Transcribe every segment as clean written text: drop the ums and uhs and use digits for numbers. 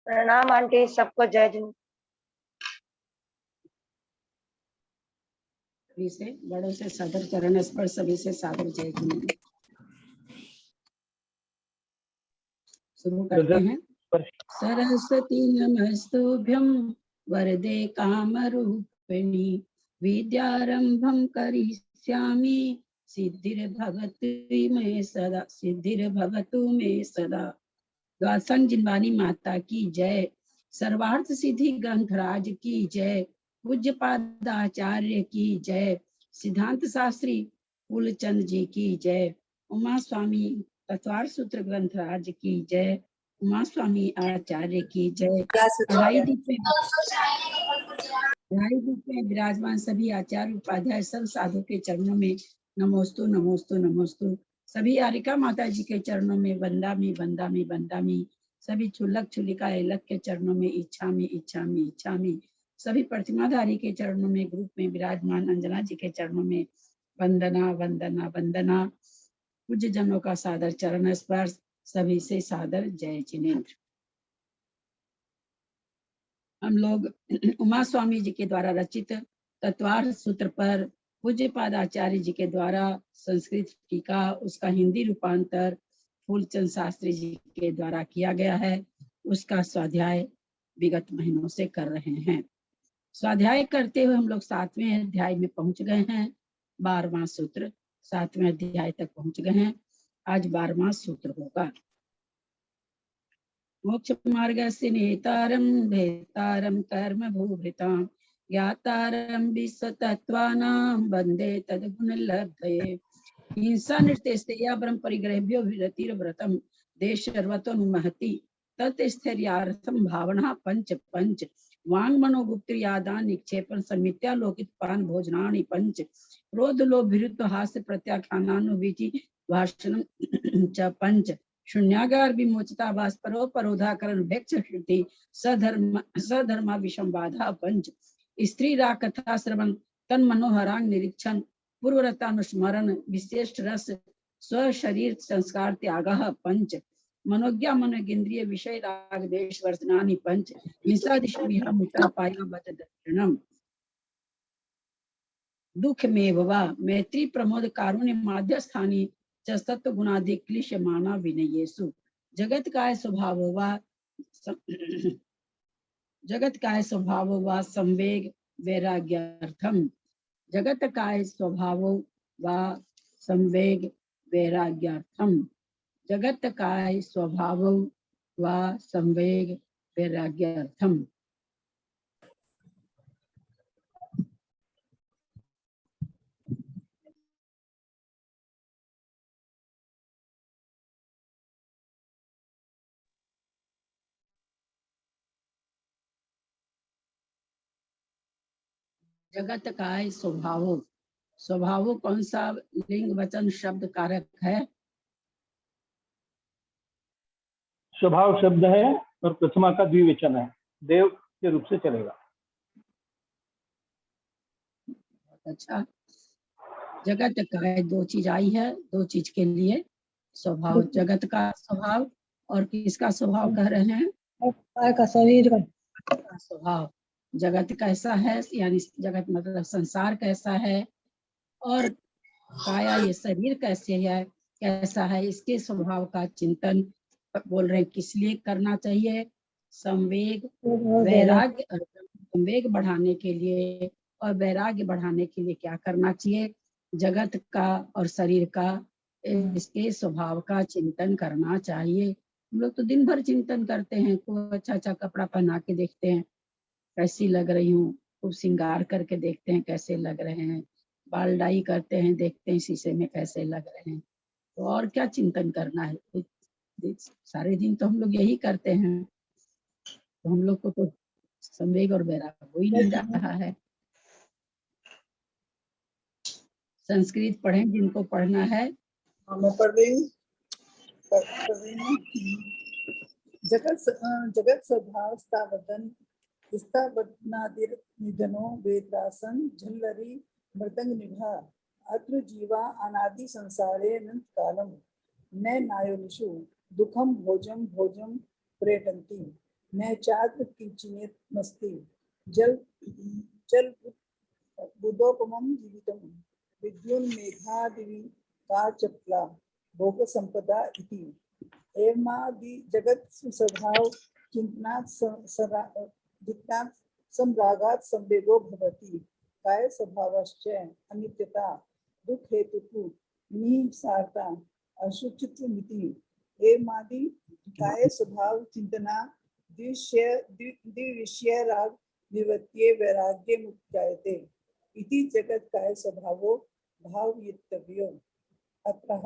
प्रणाम आंटी, सबको जय जिन। सभी से बड़ों से सादर चरण स्पर्श, सभी से सादर जय जिन। शुरू करते हैं। सरस्वती नमस्तुभ्यं वरदे कामरूपिणी विद्यारंभं करिष्यामि सिद्धिर्भवतु मे सदा, सिद्धिर्भवतु मे सदा। द्वादशांग जिनवानी माता की जय। सर्वार्थ सिद्धि ग्रंथराज की जय। पूज्य पादाचार्य की जय। सिद्धांत शास्त्री फूलचंद जी की जय। उमा स्वामी तत्वार सूत्र ग्रंथराज की जय। उमा स्वामी आचार्य की जय। अढ़ाई दीप में विराजमान सभी आचार्य उपाध्याय सब साधु के चरणों में नमोस्तु नमोस्तु नमोस्तु। सभी आरिका माता जी के चरणों में वंदामी वंदामी वंदामी। सभी छुल्लक छुलिका एलक के चरणों में इच्छामी इच्छामी इच्छामी। सभी प्रतिमाधारी के चरणों में ग्रुप में विराजमान अंजना जी के चरणों में वंदना वंदना वंदना। पूज्य जनों का सादर चरण स्पर्श, सभी से सादर जय जिनेन्द्र। हम लोग उमा स्वामी जी के द्वारा रचित तत्वार्थ सूत्र पर पूज्य पादाचार्य जी के द्वारा संस्कृत टीका, उसका हिंदी रूपांतर फूलचंद शास्त्री जी के द्वारा किया गया है, उसका स्वाध्याय विगत महीनों से कर रहे हैं। स्वाध्याय करते हुए हम लोग 7वें अध्याय में पहुंच गए हैं। 12वां सूत्र, 7वें अध्याय तक पहुंच गए हैं। आज 12वां सूत्र होगा। मोक्ष मार्गस्य नेतारं भेतारं कर्म भूभृतां ज्ञातारं विश्वतत्त्वानां वन्दे तद्गुणलब्धये। हिंसा नृत्यस्तेया ब्रह्म परिग्रहेभ्यो विरतिर्व्रतं देशर्वतोनुमहति तत्स्थैर्यार्थं भावना पंच पंच वांग मनोगुप्त्रियादान निक्षेपन समित्यालोकित पान भोजनानि पंच क्रोध लोभ विरुद्ध हास्य प्रत्याख्यानानुविचि भाषणं च पंच शून्यागार विमोचिता वास परोधाकरण भेक्ष श्रुति सधर्म विषम बाधा पंच स्त्री राग कथा श्रवण तन मनोहरांग निरीक्षण पूर्वरतानुस्मरण विशेष रस स्व शरीर संस्कार त्यागः पंच मनोज्ञा मनोगेन्द्रिय विषय राग देश वर्तनानि पंच हिंसादिशु मुत्रापाया बत दर्शनम दुख में वा मैत्री प्रमोद कारुण्य माध्यस्थानी तत्व गुणादि क्लिश्यमाना विनयेषु जगत काय स्वभाव वा संवेग वैराग्यार्थम जगत काय स्वभाव वा संवेग वैराग्यार्थम जगत काय स्वभाव वा संवेग वैराग्यार्थम। जगत काय स्वभाव, स्वभाव कौन सा लिंग वचन शब्द कारक है? स्वभाव शब्द है और प्रथमा का द्विवचन है, देव के रूप से चलेगा। अच्छा, जगत काय दो चीज आई है, दो चीज के लिए स्वभाव, जगत का स्वभाव और किसका स्वभाव कह रहे हैं? का शरीर का स्वभाव। जगत कैसा है, यानी जगत मतलब संसार कैसा है, और काया ये शरीर कैसे है, कैसा है, इसके स्वभाव का चिंतन बोल रहे हैं। किस लिए करना चाहिए? संवेग वैराग्य, संवेग बढ़ाने के लिए और वैराग्य बढ़ाने के लिए क्या करना चाहिए? जगत का और शरीर का, इसके स्वभाव का चिंतन करना चाहिए। हम लोग तो दिन भर चिंतन करते हैं, कोई अच्छा अच्छा कपड़ा पहना के देखते हैं कैसी लग रही हूँ, खूब श्रृंगार करके देखते हैं कैसे लग रहे हैं, बाल डाई करते हैं, देखते हैं शीशे में कैसे लग रहे हैं। तो और क्या चिंतन करना है? सारे दिन तो हम लोग यही करते हैं, तो हम लोग को तो संवेग और वैराग्य हो ही नहीं रहा है। संस्कृत पढ़ें जिनको पढ़ना है। मैं पढ़ रही हूँ। जगत स्वभाव स्थावतन स्थावनादिर निधनो वेदासन झल्लरी मृदंग निभा अत्र जीवा अनादि संसारे अनंत कालम न नायोनिषु दुखम भोजम भोजम प्रेटन्ति न चात्र किंचित मस्ति जल जल बुद्धोपमं जीवितम विद्युन्मेघादिवि का चपला भोग संपदा इति एवमादि जगत स्वभाव चिंतनात् संरागात् संवेगो भवति काय स्वभावश्च अनित्यता दुख हेतुः निसारता अशुचित्वमिति एवमादि काय स्वभाव चिंतना द्विविषय राग निवृत्त्ये वैराग्ये मुक्तायते इति जगत काय स्वभावो भावयितव्यो अतः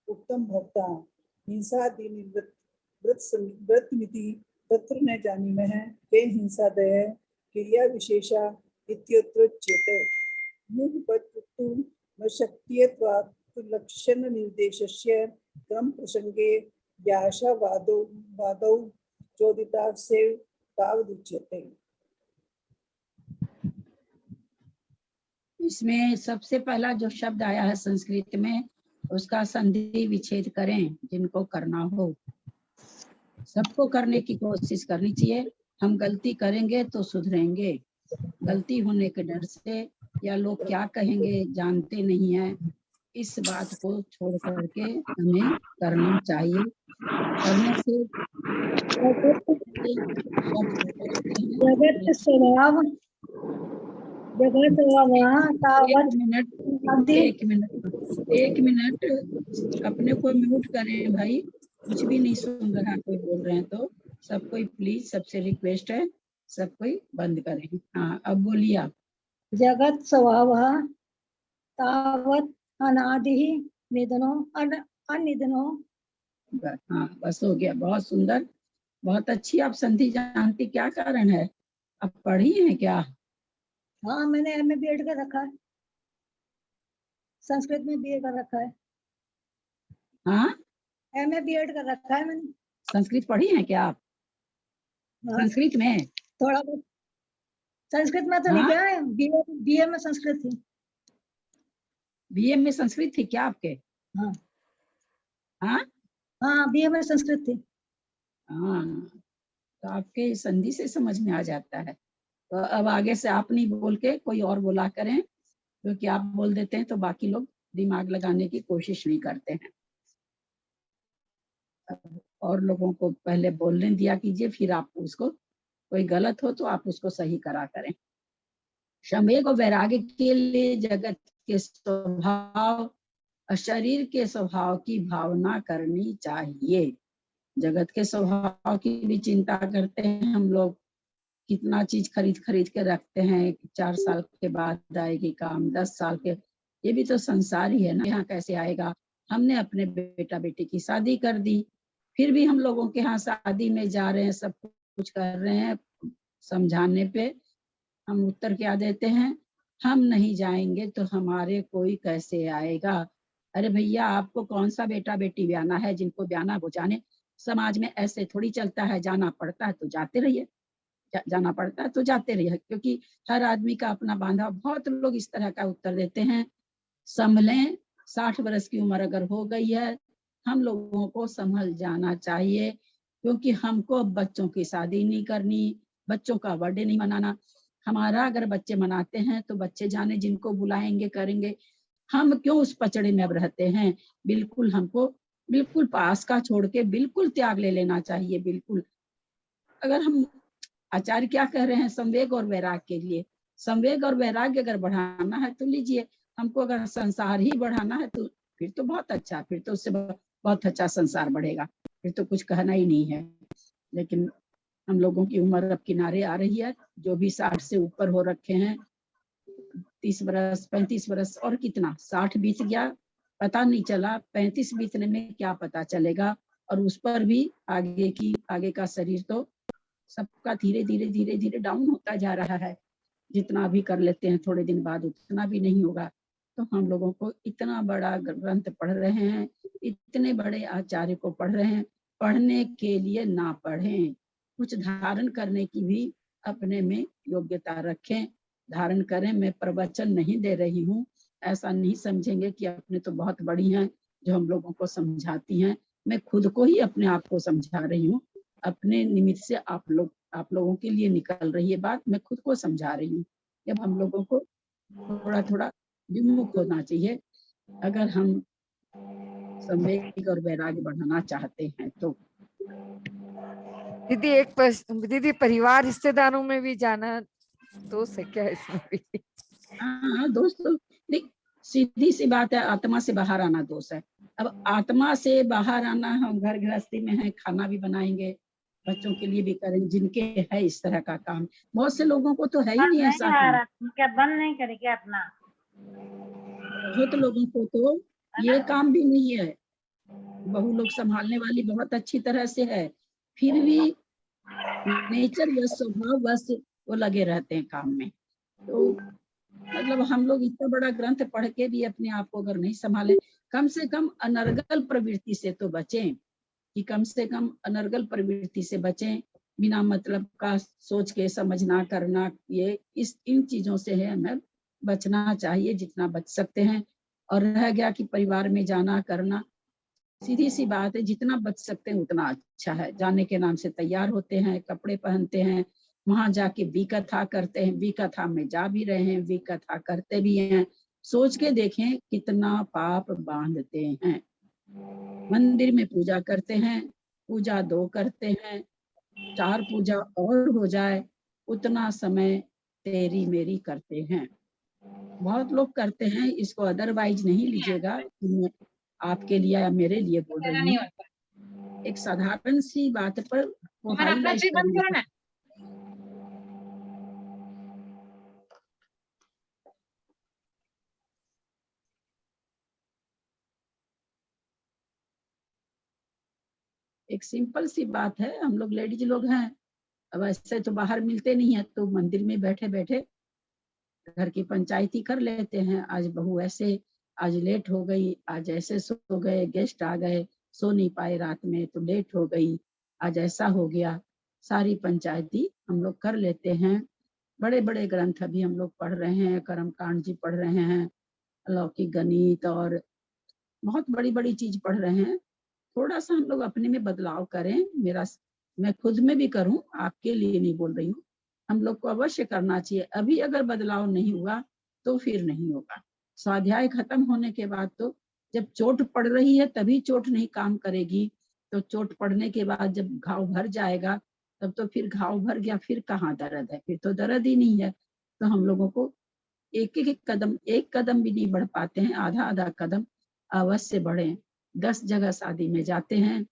उक्तम भक्ता हिंसादि व्रतमिति तत्र न जानीमः के हिंसादय क्रिया विशेषा इत्युच्यते मुखपत्तु शक्तियत्वात् लक्षण निर्देशस्य क्रम प्रसंगे व्यासावादौ चोदिता से तावदुच्यते। इसमें सबसे पहला जो शब्द आया है संस्कृत में, उसका संधि विच्छेद करें जिनको करना हो। सबको करने की कोशिश करनी चाहिए। हम गलती करेंगे तो सुधरेंगे। गलती होने के डर से या लोग क्या कहेंगे जानते नहीं है, इस बात को छोड़ करके हमें करना चाहिए। करने से जगत स्वभाव एक मिनट अपने को म्यूट करें भाई, कुछ भी नहीं सुन रहा कोई बोल रहे हैं तो। सब कोई प्लीज, सबसे रिक्वेस्ट है, सब कोई बंद करें। हाँ अब बोलिए आप। जगत स्वभाव तावत् अनादि निधनो अनिधनो। हाँ बस हो गया, बहुत सुंदर, बहुत अच्छी। आप संधि जानती, क्या कारण है? आप पढ़ी हैं क्या? हाँ मैंने एमए बीएड कर रखा है, संस्कृत में बीए कर रखा है। हाँ एमए बीएड कर रखा है मैंने। संस्कृत पढ़ी हैं क्या आप? हाँ, संस्कृत में थोड़ा बहुत। संस्कृत में तो नहीं क्या है, बीए में संस्कृत थी। बीए में संस्कृत थी क्या आपके? हाँ हाँ हाँ बीए में संस्कृत थी। हाँ, तो आपके संधि से समझ में आ जाता है। तो अब आगे से आप नहीं बोल के कोई और बोला करें, क्योंकि आप बोल देते हैं तो बाकी लोग दिमाग लगाने की कोशिश नहीं करते हैं। और लोगों को पहले बोलने दिया कीजिए, फिर आप उसको, कोई गलत हो तो आप उसको सही करा करें। संवेग और वैराग्य के लिए जगत के स्वभाव और शरीर के स्वभाव की भावना करनी चाहिए। जगत के स्वभाव की भी चिंता करते हैं हम लोग, कितना चीज खरीद के रखते हैं, 4 साल के बाद आएगी काम, 10 साल के, ये भी तो संसार ही है ना, यहाँ कैसे आएगा। हमने अपने बेटा बेटी की शादी कर दी, फिर भी हम लोगों के यहाँ शादी में जा रहे हैं, सब कुछ कर रहे हैं, समझाने पे हम उत्तर क्या देते हैं, हम नहीं जाएंगे तो हमारे कोई कैसे आएगा। अरे भैया, आपको कौन सा बेटा बेटी ब्याना है? जिनको ब्याना वो जाने। समाज में ऐसे थोड़ी चलता है, जाना पड़ता है तो जाते रहिए, जाना पड़ता है तो जाते रहिए, क्योंकि हर आदमी का अपना बांधा। बहुत लोग इस तरह का उत्तर देते हैं, संभलें, 60 वर्ष की उम्र अगर हो गई है, हम लोगों को संभल जाना चाहिए, क्योंकि हमको अब बच्चों की शादी नहीं करनी, बच्चों का बर्थडे नहीं मनाना। हमारा अगर बच्चे मनाते हैं तो बच्चे जाने, जिनको बुलाएंगे करेंगे। हम क्यों उस पचड़े में अब रहते हैं? बिल्कुल हमको बिल्कुल पास का छोड़ के बिल्कुल त्याग ले लेना चाहिए। बिल्कुल, अगर हम, आचार्य क्या कह रहे हैं, संवेग और वैराग्य के लिए, संवेग और वैराग्य अगर बढ़ाना है तो लीजिए। हमको अगर संसार ही बढ़ाना है तो फिर तो बहुत अच्छा, फिर तो उससे बहुत अच्छा संसार बढ़ेगा, फिर तो कुछ कहना ही नहीं है। लेकिन हम लोगों की उम्र अब किनारे आ रही है, जो भी 60 से ऊपर हो रखे हैं, 30 वर्ष 35 वर्ष और कितना, 60 बीत गया पता नहीं चला, 35 बीतने में क्या पता चलेगा। और उस पर भी आगे का शरीर तो सबका धीरे धीरे डाउन होता जा रहा है। जितना भी कर लेते हैं थोड़े दिन बाद उतना भी नहीं होगा। तो हम लोगों को इतना बड़ा ग्रंथ पढ़ रहे हैं, इतने बड़े आचार्य को पढ़ रहे हैं, पढ़ने के लिए ना पढ़ें, कुछ धारण करने की भी अपने में योग्यता रखें, धारण करें। मैं प्रवचन नहीं दे रही हूँ, ऐसा नहीं समझेंगे कि अपने तो बहुत बड़ी हैं जो हम लोगों को समझाती हैं। मैं खुद को ही अपने आप को समझा रही हूँ अपने निमित्त से आप लोगों के लिए निकल रही है बात, मैं खुद को समझा रही हूँ। जब हम लोगों को थोड़ा थोड़ा विमुख होना चाहिए अगर हम संवेग और वैराग्य बढ़ाना चाहते हैं तो। दीदी परिवार रिश्तेदारों में भी जाना दोस्त है क्या इसमें भी? हाँ दोस्तों, देख सीधी सी बात है, आत्मा से बाहर आना दोष है। अब आत्मा से बाहर आना, हम घर गृहस्थी में है, खाना भी बनाएंगे, बच्चों के लिए भी करेंगे, जिनके है इस तरह का काम। बहुत से लोगों को तो है ही नहीं ऐसा काम। क्या बंद नहीं करेगी अपना? बहुत लोगों को तो ये काम भी नहीं है, बहू लोग संभालने वाली बहुत अच्छी तरह से है, फिर भी नेचर या स्वभाव बस वो लगे रहते हैं काम में। तो मतलब हम लोग इतना बड़ा ग्रंथ पढ़ के भी अपने आप को अगर नहीं संभाले, कम से कम अनर्गल प्रवृत्ति से तो बचें, कि कम से कम अनर्गल प्रवृत्ति से बचें, बिना मतलब का सोच के समझना करना, ये इन चीजों से है हमें बचना चाहिए जितना बच सकते हैं। और रह गया कि परिवार में जाना करना, सीधी सी बात है, जितना बच सकते हैं उतना अच्छा है। जाने के नाम से तैयार होते हैं, कपड़े पहनते हैं, वहां जाके विकथा करते हैं, विकथा में जा भी रहे हैं, विकथा करते भी हैं, सोच के देखें कितना पाप बांधते हैं। मंदिर में पूजा करते हैं, पूजा 2 करते हैं, 4 पूजा और हो जाए उतना समय तेरी मेरी करते हैं। बहुत लोग करते हैं, इसको अदरवाइज नहीं लीजिएगा, मैं आपके लिए या मेरे लिए बोल रही हूँ। एक साधारण सी बात पर वो हाईलाइट करना। एक सिंपल सी बात है, हम लोग लेडीज लोग हैं, अब ऐसे तो बाहर मिलते नहीं है, तो मंदिर में बैठे बैठे घर की पंचायती कर लेते हैं। आज बहू ऐसे, आज लेट हो गई, आज ऐसे सो गए, गेस्ट आ गए, सो नहीं पाए रात में तो लेट हो गई, आज ऐसा हो गया, सारी पंचायती हम लोग कर लेते हैं। बड़े बड़े ग्रंथ अभी हम लोग पढ़ रहे हैं, कर्म कांड जी पढ़ रहे हैं, अलौकिक गणित और बहुत बड़ी बड़ी चीज पढ़ रहे हैं। थोड़ा सा हम लोग अपने में बदलाव करें, मैं खुद में भी करूं, आपके लिए नहीं बोल रही हूँ, हम लोग को अवश्य करना चाहिए। अभी अगर बदलाव नहीं हुआ तो फिर नहीं होगा। स्वाध्याय खत्म होने के बाद तो, जब चोट पड़ रही है तभी चोट नहीं काम करेगी, तो चोट पड़ने के बाद जब घाव भर जाएगा तब तो फिर घाव भर गया, फिर कहाँ दर्द है, फिर तो दर्द ही नहीं है। तो हम लोगों को एक एक कदम भी नहीं बढ़ पाते हैं, आधा आधा कदम अवश्य बढ़े। 10 जगह शादी में जाते हैं,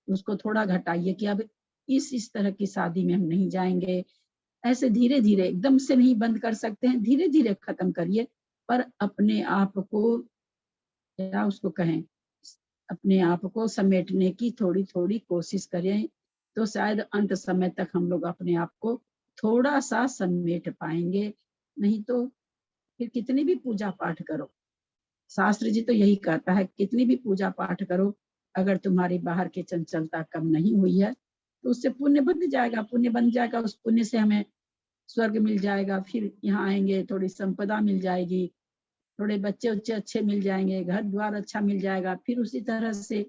उसको थोड़ा घटाइए कि अब इस तरह की शादी में हम नहीं जाएंगे। ऐसे धीरे धीरे, एकदम से नहीं बंद कर सकते हैं, धीरे धीरे खत्म करिए, पर अपने आप को, क्या उसको कहें, अपने आप को समेटने की थोड़ी थोड़ी कोशिश करें, तो शायद अंत समय तक हम लोग अपने आप को थोड़ा सा समेट पाएंगे। नहीं तो फिर कितनी भी पूजा पाठ करो, शास्त्र जी तो यही कहता है, कितनी भी पूजा पाठ करो, अगर तुम्हारी बाहर की चंचलता कम नहीं हुई है तो उससे पुण्य बन जाएगा, पुण्य बन जाएगा, उस पुण्य से हमें स्वर्ग मिल जाएगा, फिर यहाँ आएंगे थोड़ी संपदा मिल जाएगी, थोड़े बच्चे उच्चे अच्छे मिल जाएंगे, घर द्वार अच्छा मिल जाएगा, फिर उसी तरह से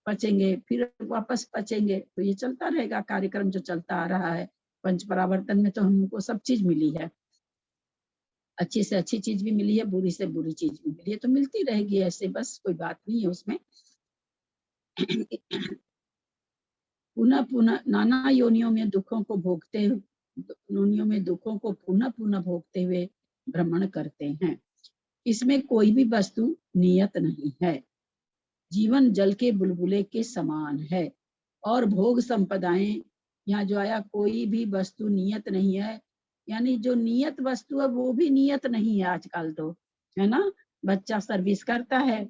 पचेंगे, फिर वापस पचेंगे। तो ये चलता रहेगा कार्यक्रम जो चलता आ रहा है। पंच परावर्तन में तो हमको सब चीज मिली है, अच्छी से अच्छी चीज भी मिली है, बुरी से बुरी चीज भी मिली है, तो मिलती रहेगी ऐसे, बस कोई बात नहीं है उसमें। पुनः पुनः नाना योनियों में दुखों को पुनः पुनः भोगते हुए भ्रमण करते हैं। इसमें कोई भी वस्तु नियत नहीं है, जीवन जल के बुलबुले के समान है, और भोग संपदाएं, यहाँ जो आया कोई भी वस्तु नियत नहीं है, यानी जो नियत वस्तु है वो भी नियत नहीं है आजकल तो, है ना। बच्चा सर्विस करता है,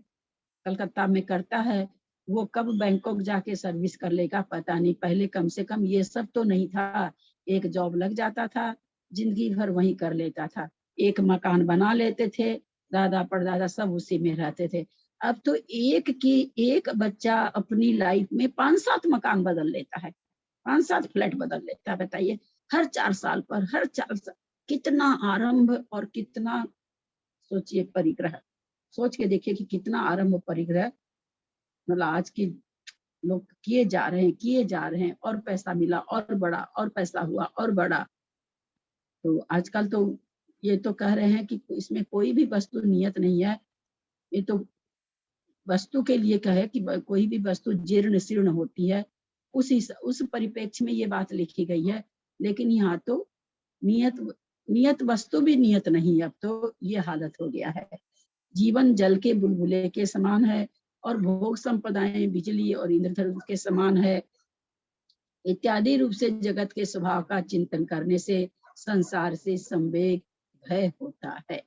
कलकत्ता में करता है, वो कब बैंकॉक जाके सर्विस कर लेगा पता नहीं। पहले कम से कम ये सब तो नहीं था, एक जॉब लग जाता था, जिंदगी भर वही कर लेता था, एक मकान बना लेते थे, दादा परदादा सब उसी में रहते थे। अब तो एक बच्चा अपनी लाइफ में 5-7 मकान बदल लेता है, 5-7 फ्लैट बदल लेता है। बताइए, हर 4 साल पर, हर 4 साल, कितना आरंभ और कितना, सोचिए परिग्रह, सोच के देखिए कि कितना आरंभ परिग्रह, मतलब आज की लोग किए जा रहे हैं और पैसा मिला और बढ़ा और पैसा हुआ और बढ़ा। तो आजकल तो ये तो कह रहे हैं कि इसमें कोई भी वस्तु नियत नहीं है। ये तो वस्तु के लिए कहे कि कोई भी वस्तु जीर्ण शीर्ण होती है, उस परिप्रेक्ष्य में ये बात लिखी गई है। लेकिन यहाँ तो नियत वस्तु भी नियत नहीं है। अब तो ये हालत हो गया है। जीवन जल के बुलबुले के समान है और भोग संपदाएं बिजली और इंद्रधनुष के समान है। इत्यादि रूप से जगत के स्वभाव का चिंतन करने से संसार से संवेग भय होता है।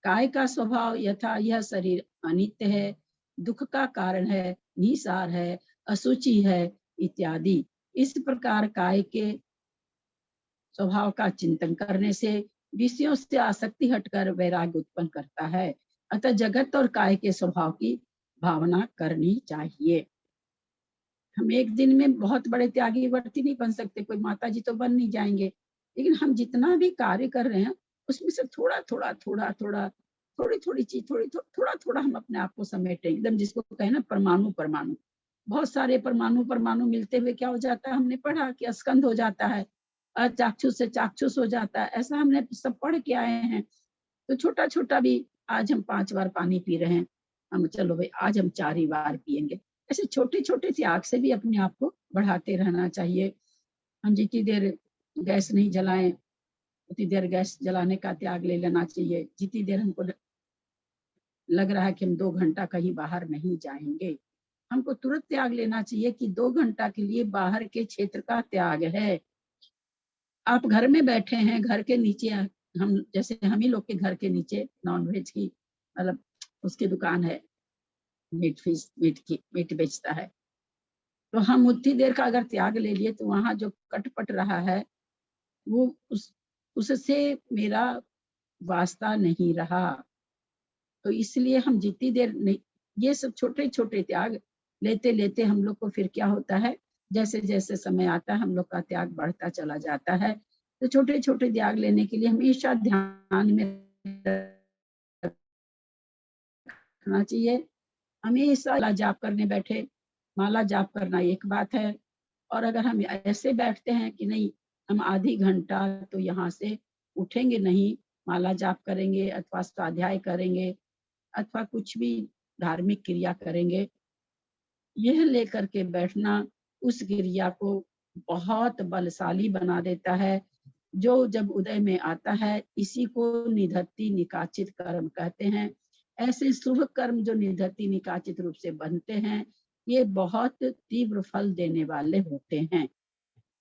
काय का स्वभाव यथा यह शरीर अनित्य है, दुख का कारण है, निसार है, अशुचि है इत्यादि। इस प्रकार काय के स्वभाव का चिंतन करने से विषयों से आसक्ति हटकर वैराग्य उत्पन्न करता है। अतः जगत और काय के स्वभाव की भावना करनी चाहिए। हम एक दिन में बहुत बड़े त्यागी वर्ती नहीं बन सकते, कोई माता जी तो बन नहीं जाएंगे, लेकिन हम जितना भी कार्य कर रहे हैं उसमें से थोड़ा थोड़ी चीज थोड़ा थोड़ा हम अपने आप को समेटें। एकदम जिसको कहे ना परमाणु परमाणु, बहुत सारे परमाणु मिलते हुए क्या हो जाता है, हमने पढ़ा कि स्कंद हो जाता है, चाक्षुष से चाक्षुष हो जाता है। ऐसा हमने सब पढ़ के आए हैं। तो छोटा छोटा भी, आज हम 5 बार पानी पी रहे हैं, हम चलो भाई आज हम 4 ही बार पिएंगे। ऐसे छोटे छोटे त्याग से भी अपने आप को बढ़ाते रहना चाहिए। हम जितनी देर गैस नहीं जलाएं उतनी देर गैस जलाने का त्याग ले लेना चाहिए। जितनी देर हमको लग रहा है कि हम 2 घंटा कहीं बाहर नहीं जाएंगे, हमको तुरंत त्याग लेना चाहिए कि 2 घंटा के लिए बाहर के क्षेत्र का त्याग है। आप घर में बैठे हैं, घर के नीचे हम जैसे हम ही लोग के घर के नीचे नॉनवेज की मतलब उसकी दुकान है, मीट बेचता है, तो हम उतनी देर का अगर त्याग ले लिए तो वहां जो कटपट रहा है वो उससे मेरा वास्ता नहीं रहा। तो इसलिए हम जितनी देर नहीं, ये सब छोटे छोटे त्याग लेते लेते हम लोग को फिर क्या होता है, जैसे जैसे समय आता है हम लोग का त्याग बढ़ता चला जाता है। तो छोटे छोटे त्याग लेने के लिए हमेशा ध्यान में रखना चाहिए। हमेशा माला जाप करने बैठे, माला जाप करना एक बात है, और अगर हम ऐसे बैठते हैं कि नहीं हम आधी घंटा तो यहाँ से उठेंगे नहीं, माला जाप करेंगे अथवा स्वाध्याय करेंगे अथवा कुछ भी धार्मिक क्रिया करेंगे, यह लेकर के बैठना उस क्रिया को बहुत बलशाली बना देता है। जो जब उदय में आता है इसी को निधत्ति निकाचित कर्म कहते हैं। ऐसे शुभ कर्म जो निधत्ति निकाचित रूप से बनते हैं ये बहुत तीव्र फल देने वाले होते हैं।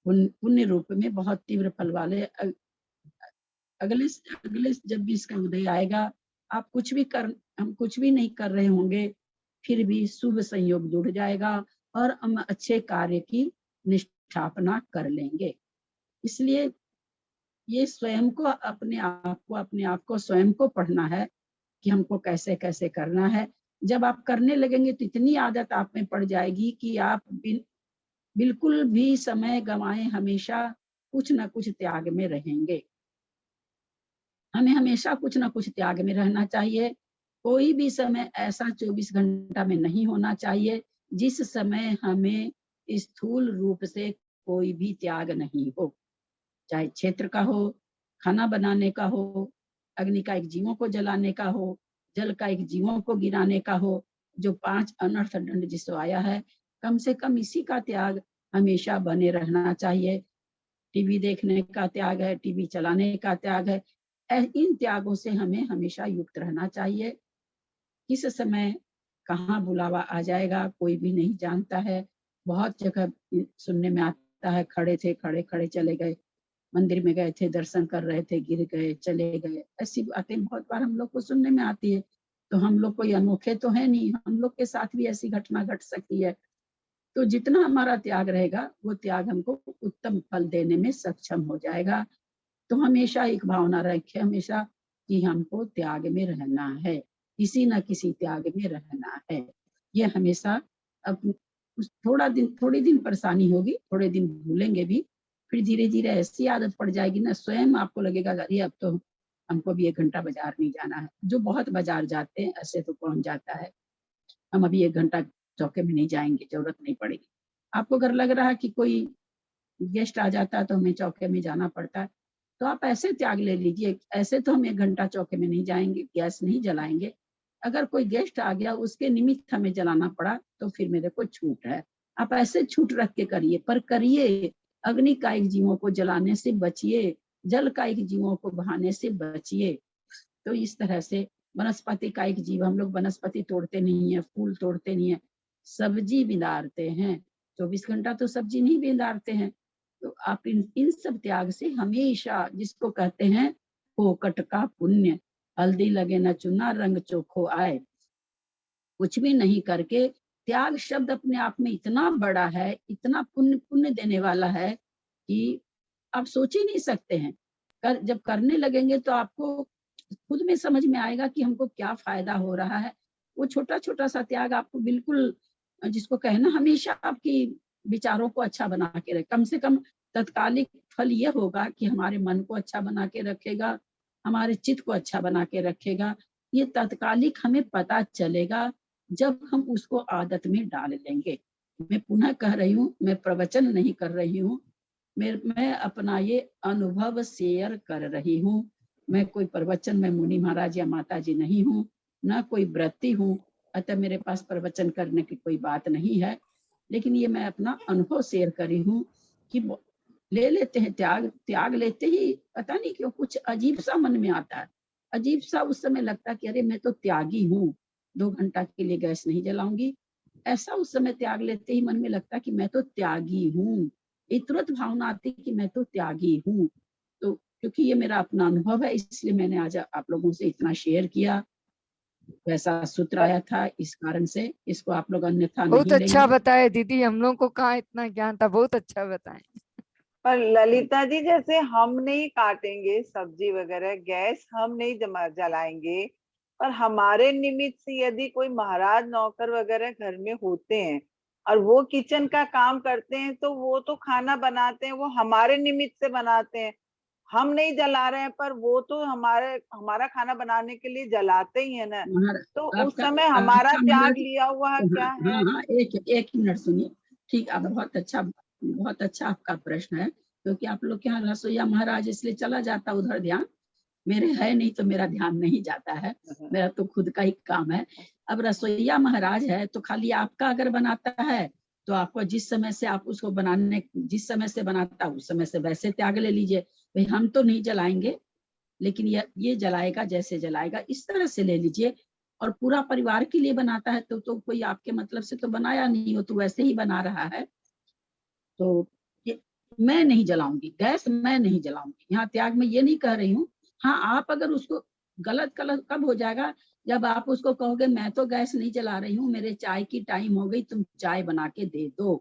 पुण्य रूप में बहुत तीव्र फल वाले। अगले जब भी इसका उदय आएगा, आप हम कुछ भी नहीं कर रहे होंगे फिर भी शुभ संयोग जुड़ जाएगा और हम अच्छे कार्य की निष्ठापना कर लेंगे। इसलिए ये स्वयं को अपने आप को स्वयं को पढ़ना है कि हमको कैसे कैसे करना है। जब आप करने लगेंगे तो इतनी आदत आप में पड़ जाएगी कि आप बिल्कुल भी समय गंवाए हमेशा कुछ ना कुछ त्याग में रहेंगे। हमें हमेशा कुछ ना कुछ त्याग में रहना चाहिए। कोई भी समय ऐसा 24 घंटा में नहीं होना चाहिए जिस समय हमें स्थूल रूप से कोई भी त्याग नहीं हो, चाहे क्षेत्र का हो, खाना बनाने का हो, अग्नि का एक जीवों को जलाने का हो, जल का एक जीवों को गिराने का हो। जो 5 अनर्थ दंड जिसको आया है, कम से कम इसी का त्याग हमेशा बने रहना चाहिए। टीवी देखने का त्याग है, टीवी चलाने का त्याग है। इन त्यागों से हमें हमेशा युक्त रहना चाहिए। किस समय कहाँ बुलावा आ जाएगा कोई भी नहीं जानता है। बहुत जगह सुनने में आता है, खड़े थे खड़े खड़े चले गए, मंदिर में गए थे दर्शन कर रहे थे गिर गए चले गए। ऐसी बातें बहुत बार हम लोग को सुनने में आती है। तो हम लोग कोई अनोखे तो है नहीं, हम लोग के साथ भी ऐसी घटना घट सकती है। तो जितना हमारा त्याग रहेगा वो त्याग हमको उत्तम फल देने में सक्षम हो जाएगा। तो हमेशा एक भावना रखे हमेशा कि हमको त्याग में रहना है, किसी न किसी त्याग में रहना है। ये हमेशा थोड़ी दिन परेशानी होगी, थोड़े दिन भूलेंगे भी, फिर धीरे धीरे ऐसी आदत पड़ जाएगी ना, स्वयं आपको लगेगा अरे अब तो हमको भी 1 घंटा बाजार नहीं जाना है। जो बहुत बाजार जाते हैं ऐसे तो पहुंच जाता है, हम अभी 1 घंटा चौके में नहीं जाएंगे, जरूरत नहीं पड़ेगी। आपको अगर लग रहा है कि कोई गेस्ट आ जाता है तो हमें चौके में जाना पड़ता है, तो आप ऐसे त्याग ले लीजिए। ऐसे तो हम 1 घंटा चौके में नहीं जाएंगे, गैस नहीं जलाएंगे। अगर कोई गेस्ट आ गया, उसके निमित्त हमें जलाना पड़ा, तो फिर मेरे को छूट है। आप ऐसे छूट रख के करिए, पर करिए। अग्नि कायिक जीवों को जलाने से बचिए, जल कायिक जीवों को बहाने से बचिए। तो इस तरह से वनस्पति कायिक जीव, हम लोग वनस्पति तोड़ते नहीं है, फूल तोड़ते नहीं है, सब्जी बिंदारते हैं। 24 घंटा तो सब्जी नहीं बिंदारते हैं। तो आप इन सब त्याग से हमेशा, जिसको कहते हैं फोकट का पुण्य, हल्दी लगे न चुना रंग चोखो आए, कुछ भी नहीं करके, त्याग शब्द अपने आप में इतना बड़ा है, इतना पुण्य देने वाला है कि आप सोच ही नहीं सकते हैं। जब करने लगेंगे तो आपको खुद में समझ में आएगा कि हमको क्या फायदा हो रहा है। वो छोटा छोटा सा त्याग आपको बिल्कुल, जिसको कहना, हमेशा आपकी विचारों को अच्छा बना के रखे। कम से कम तत्कालिक फल ये होगा कि हमारे मन को अच्छा बना के रखेगा, हमारे चित्त को अच्छा बना के रखेगा। ये तत्कालिक हमें पता चलेगा जब हम उसको आदत में डाल लेंगे। मैं पुनः कह रही हूँ, मैं प्रवचन नहीं कर रही हूँ, मैं अपना ये अनुभव शेयर कर रही हूँ। मैं कोई प्रवचन में मुनि महाराज या माता जी नहीं हूँ, ना कोई व्रती हूँ, अतः मेरे पास प्रवचन करने की कोई बात नहीं है। लेकिन ये मैं अपना अनुभव शेयर करी हूँ कि ले लेते हैं त्याग लेते ही पता नहीं क्यों कुछ अजीब सा मन में आता है। अजीब सा उस समय लगता है कि अरे मैं तो त्यागी हूँ, 2 घंटा के लिए गैस नहीं जलाऊंगी। ऐसा उस समय त्याग लेते ही मन में लगता कि मैं तो त्यागी हूँ। तुरंत भावना आती कि मैं तो त्यागी हूँ। तो क्योंकि ये मेरा अपना अनुभव है, इसलिए मैंने आज आप लोगों से इतना शेयर किया। वैसा सूत्र आया था, इस कारण से इसको आप लोग अन्यथा बहुत नहीं अच्छा लेंगे। बताए दीदी, हम लोग को कहाँ इतना ज्ञान था, बहुत अच्छा बताए। पर ललिता जी, जैसे हम नहीं काटेंगे सब्जी वगैरह, गैस हम नहीं जलाएंगे, पर हमारे निमित्त से यदि कोई महाराज नौकर वगैरह घर में होते हैं और वो किचन का काम करते हैं, तो वो तो खाना बनाते हैं, वो हमारे निमित्त से बनाते हैं। हम नहीं जला रहे हैं, पर वो तो हमारा खाना बनाने के लिए जलाते ही है ना। तो उस समय हमारा आपका त्याग महाराज, लिया हुआ हाँ क्या है? हाँ, एक मिनट सुनिए। ठीक, आप बहुत अच्छा आपका प्रश्न है, क्योंकि आप लोग के यहाँ रसोईया महाराज, इसलिए चला जाता उधर ध्यान। मेरे है नहीं तो मेरा ध्यान नहीं जाता है, मेरा तो खुद का ही काम है। अब रसोईया महाराज है तो खाली आपका अगर बनाता है तो आपको जिस समय से आप उसको जिस समय से बनाता है उस समय से वैसे त्याग ले लीजिए। भाई हम तो नहीं जलाएंगे, लेकिन ये जलाएगा, जैसे जलाएगा इस तरह से ले लीजिए। और पूरा परिवार के लिए बनाता है तो कोई आपके मतलब से तो बनाया नहीं हो, तो वैसे ही बना रहा है। तो मैं नहीं जलाऊंगी गैस, मैं नहीं जलाऊंगी। यहाँ त्याग में ये नहीं कह रही हूँ। हाँ, आप अगर उसको गलत कब हो जाएगा, जब आप उसको कहोगे मैं तो गैस नहीं जला रही हूँ, मेरे चाय की टाइम हो गई, तुम चाय बना के दे दो,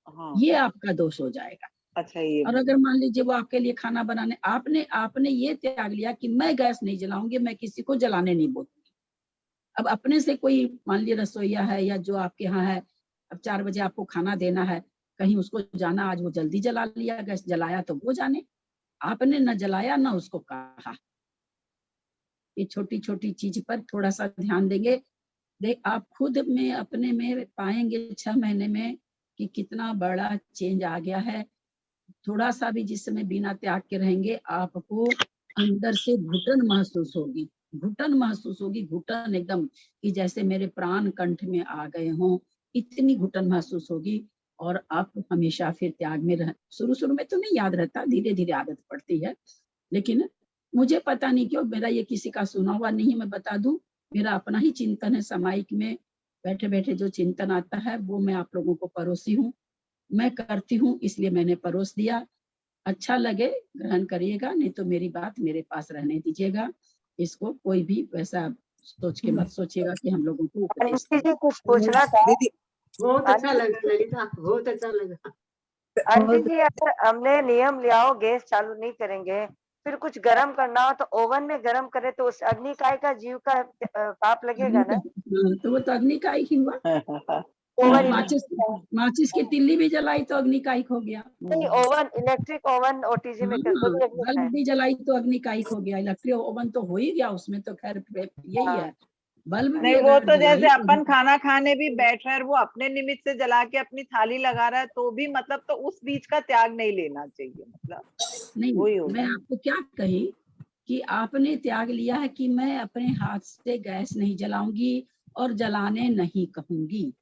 हाँ। ये आपका दोष हो जाएगा। अच्छा, ये और अगर मान लीजिए वो आपके लिए खाना बनाने, आपने ये त्याग लिया कि मैं गैस नहीं जलाऊंगी, मैं किसी को जलाने नहीं बोलूंगी। अब अपने से कोई मान लीजिए रसोईया है या जो आपके यहाँ है, अब 4 बजे आपको खाना देना है, कहीं उसको जाना, आज वो जल्दी जला लिया, गैस जलाया तो वो जाने, आपने न जलाया न उसको कहा। ये छोटी छोटी चीज पर थोड़ा सा ध्यान देंगे, आप खुद में अपने में पाएंगे 6 महीने में कि कितना बड़ा चेंज आ गया है। थोड़ा सा भी जिस समय बिना त्याग के रहेंगे, आपको अंदर से घुटन महसूस होगी, घुटन एकदम, कि जैसे मेरे प्राण कंठ में आ गए हों, इतनी घुटन महसूस होगी। और आप हमेशा फिर त्याग में रह, शुरू में तो नहीं याद रहता, धीरे धीरे आदत पड़ती है। लेकिन मुझे पता नहीं क्यों, मेरा ये किसी का सुना हुआ नहीं, मैं बता दूं, मेरा अपना ही चिंतन है। सामायिक में बैठे बैठे जो चिंतन आता है वो मैं आप लोगों को परोसी हूँ, मैं करती हूँ, इसलिए मैंने परोस दिया। अच्छा लगे ग्रहण करिएगा, नहीं तो मेरी बात मेरे पास रहने दीजिएगा। इसको कोई भी वैसा सोच के मत सोचिएगा कि हम लोगों को उपदेश आंटी जी कुछ पूछना था। दीदी, बहुत अच्छा लगा ललिता, बहुत अच्छा लगा। आंटी जी, अगर हमने नियम लिया हो गैस चालू नहीं करेंगे, फिर कुछ गरम करना हो तो ओवन में गरम करे तो उस अग्निकाय का जीव का पाप लगेगा ना? तो वो तो अग्निकायिक ही हुआ। ओवन माचिस की तिल्ली भी जलाई तो अग्निकायिक हो गया। नहीं, ओवन इलेक्ट्रिक ओवन ओटीजी में तो भी अग्निकाय बल्ब भी जलाई तो अग्निकायिक हो गया। इलेक्ट्रिक ओवन तो हो ही गया, उसमें तो खैर यही है, बल्ब भी नहीं, वो अगर तो जैसे जलाइए तो अपन खाना खाने भी बैठ रहे हैं, वो अपने निमित्त से जला के अपनी थाली लगा रहा है तो भी मतलब, तो उस बीच का त्याग नहीं लेना चाहिए, मतलब नहीं, वही हो मैं गया। आपको क्या कही कि आपने त्याग लिया है कि मैं अपने हाथ से गैस नहीं जलाऊंगी और जलाने नहीं कहूंगी।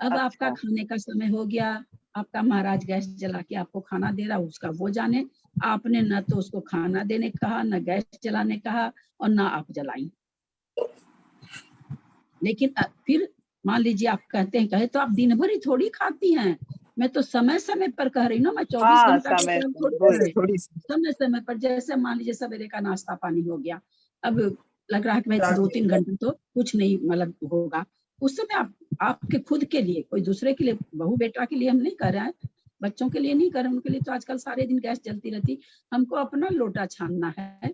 अब आपका अच्छा, खाने का समय हो गया, आपका महाराज गैस जला के आपको खाना दे रहा, उसका वो जाने। आपने न तो उसको खाना देने कहा, न गैस जलाने कहा, और ना आप जलाई। लेकिन फिर मान लीजिए आप कहते हैं, कहे तो आप दिन भर ही थोड़ी खाती हैं। मैं तो समय समय पर कह रही हूँ, मैं 24 हाँ, घंटा का समय त्याग से थोड़ी कर रही। थोड़ी सी समय समय पर, जैसे मान लीजिए सवेरे का नाश्ता पानी हो गया, अब लग रहा है कि भाई 2-3 घंटे तो कुछ नहीं मतलब होगा, उस समय आप आपके खुद के लिए, कोई दूसरे के लिए, बहू बेटा के लिए हम नहीं कर रहे हैं, बच्चों के लिए नहीं कर रहे हैं, उनके लिए तो आजकल सारे दिन गैस जलती रहती। हमको अपना लोटा छानना है,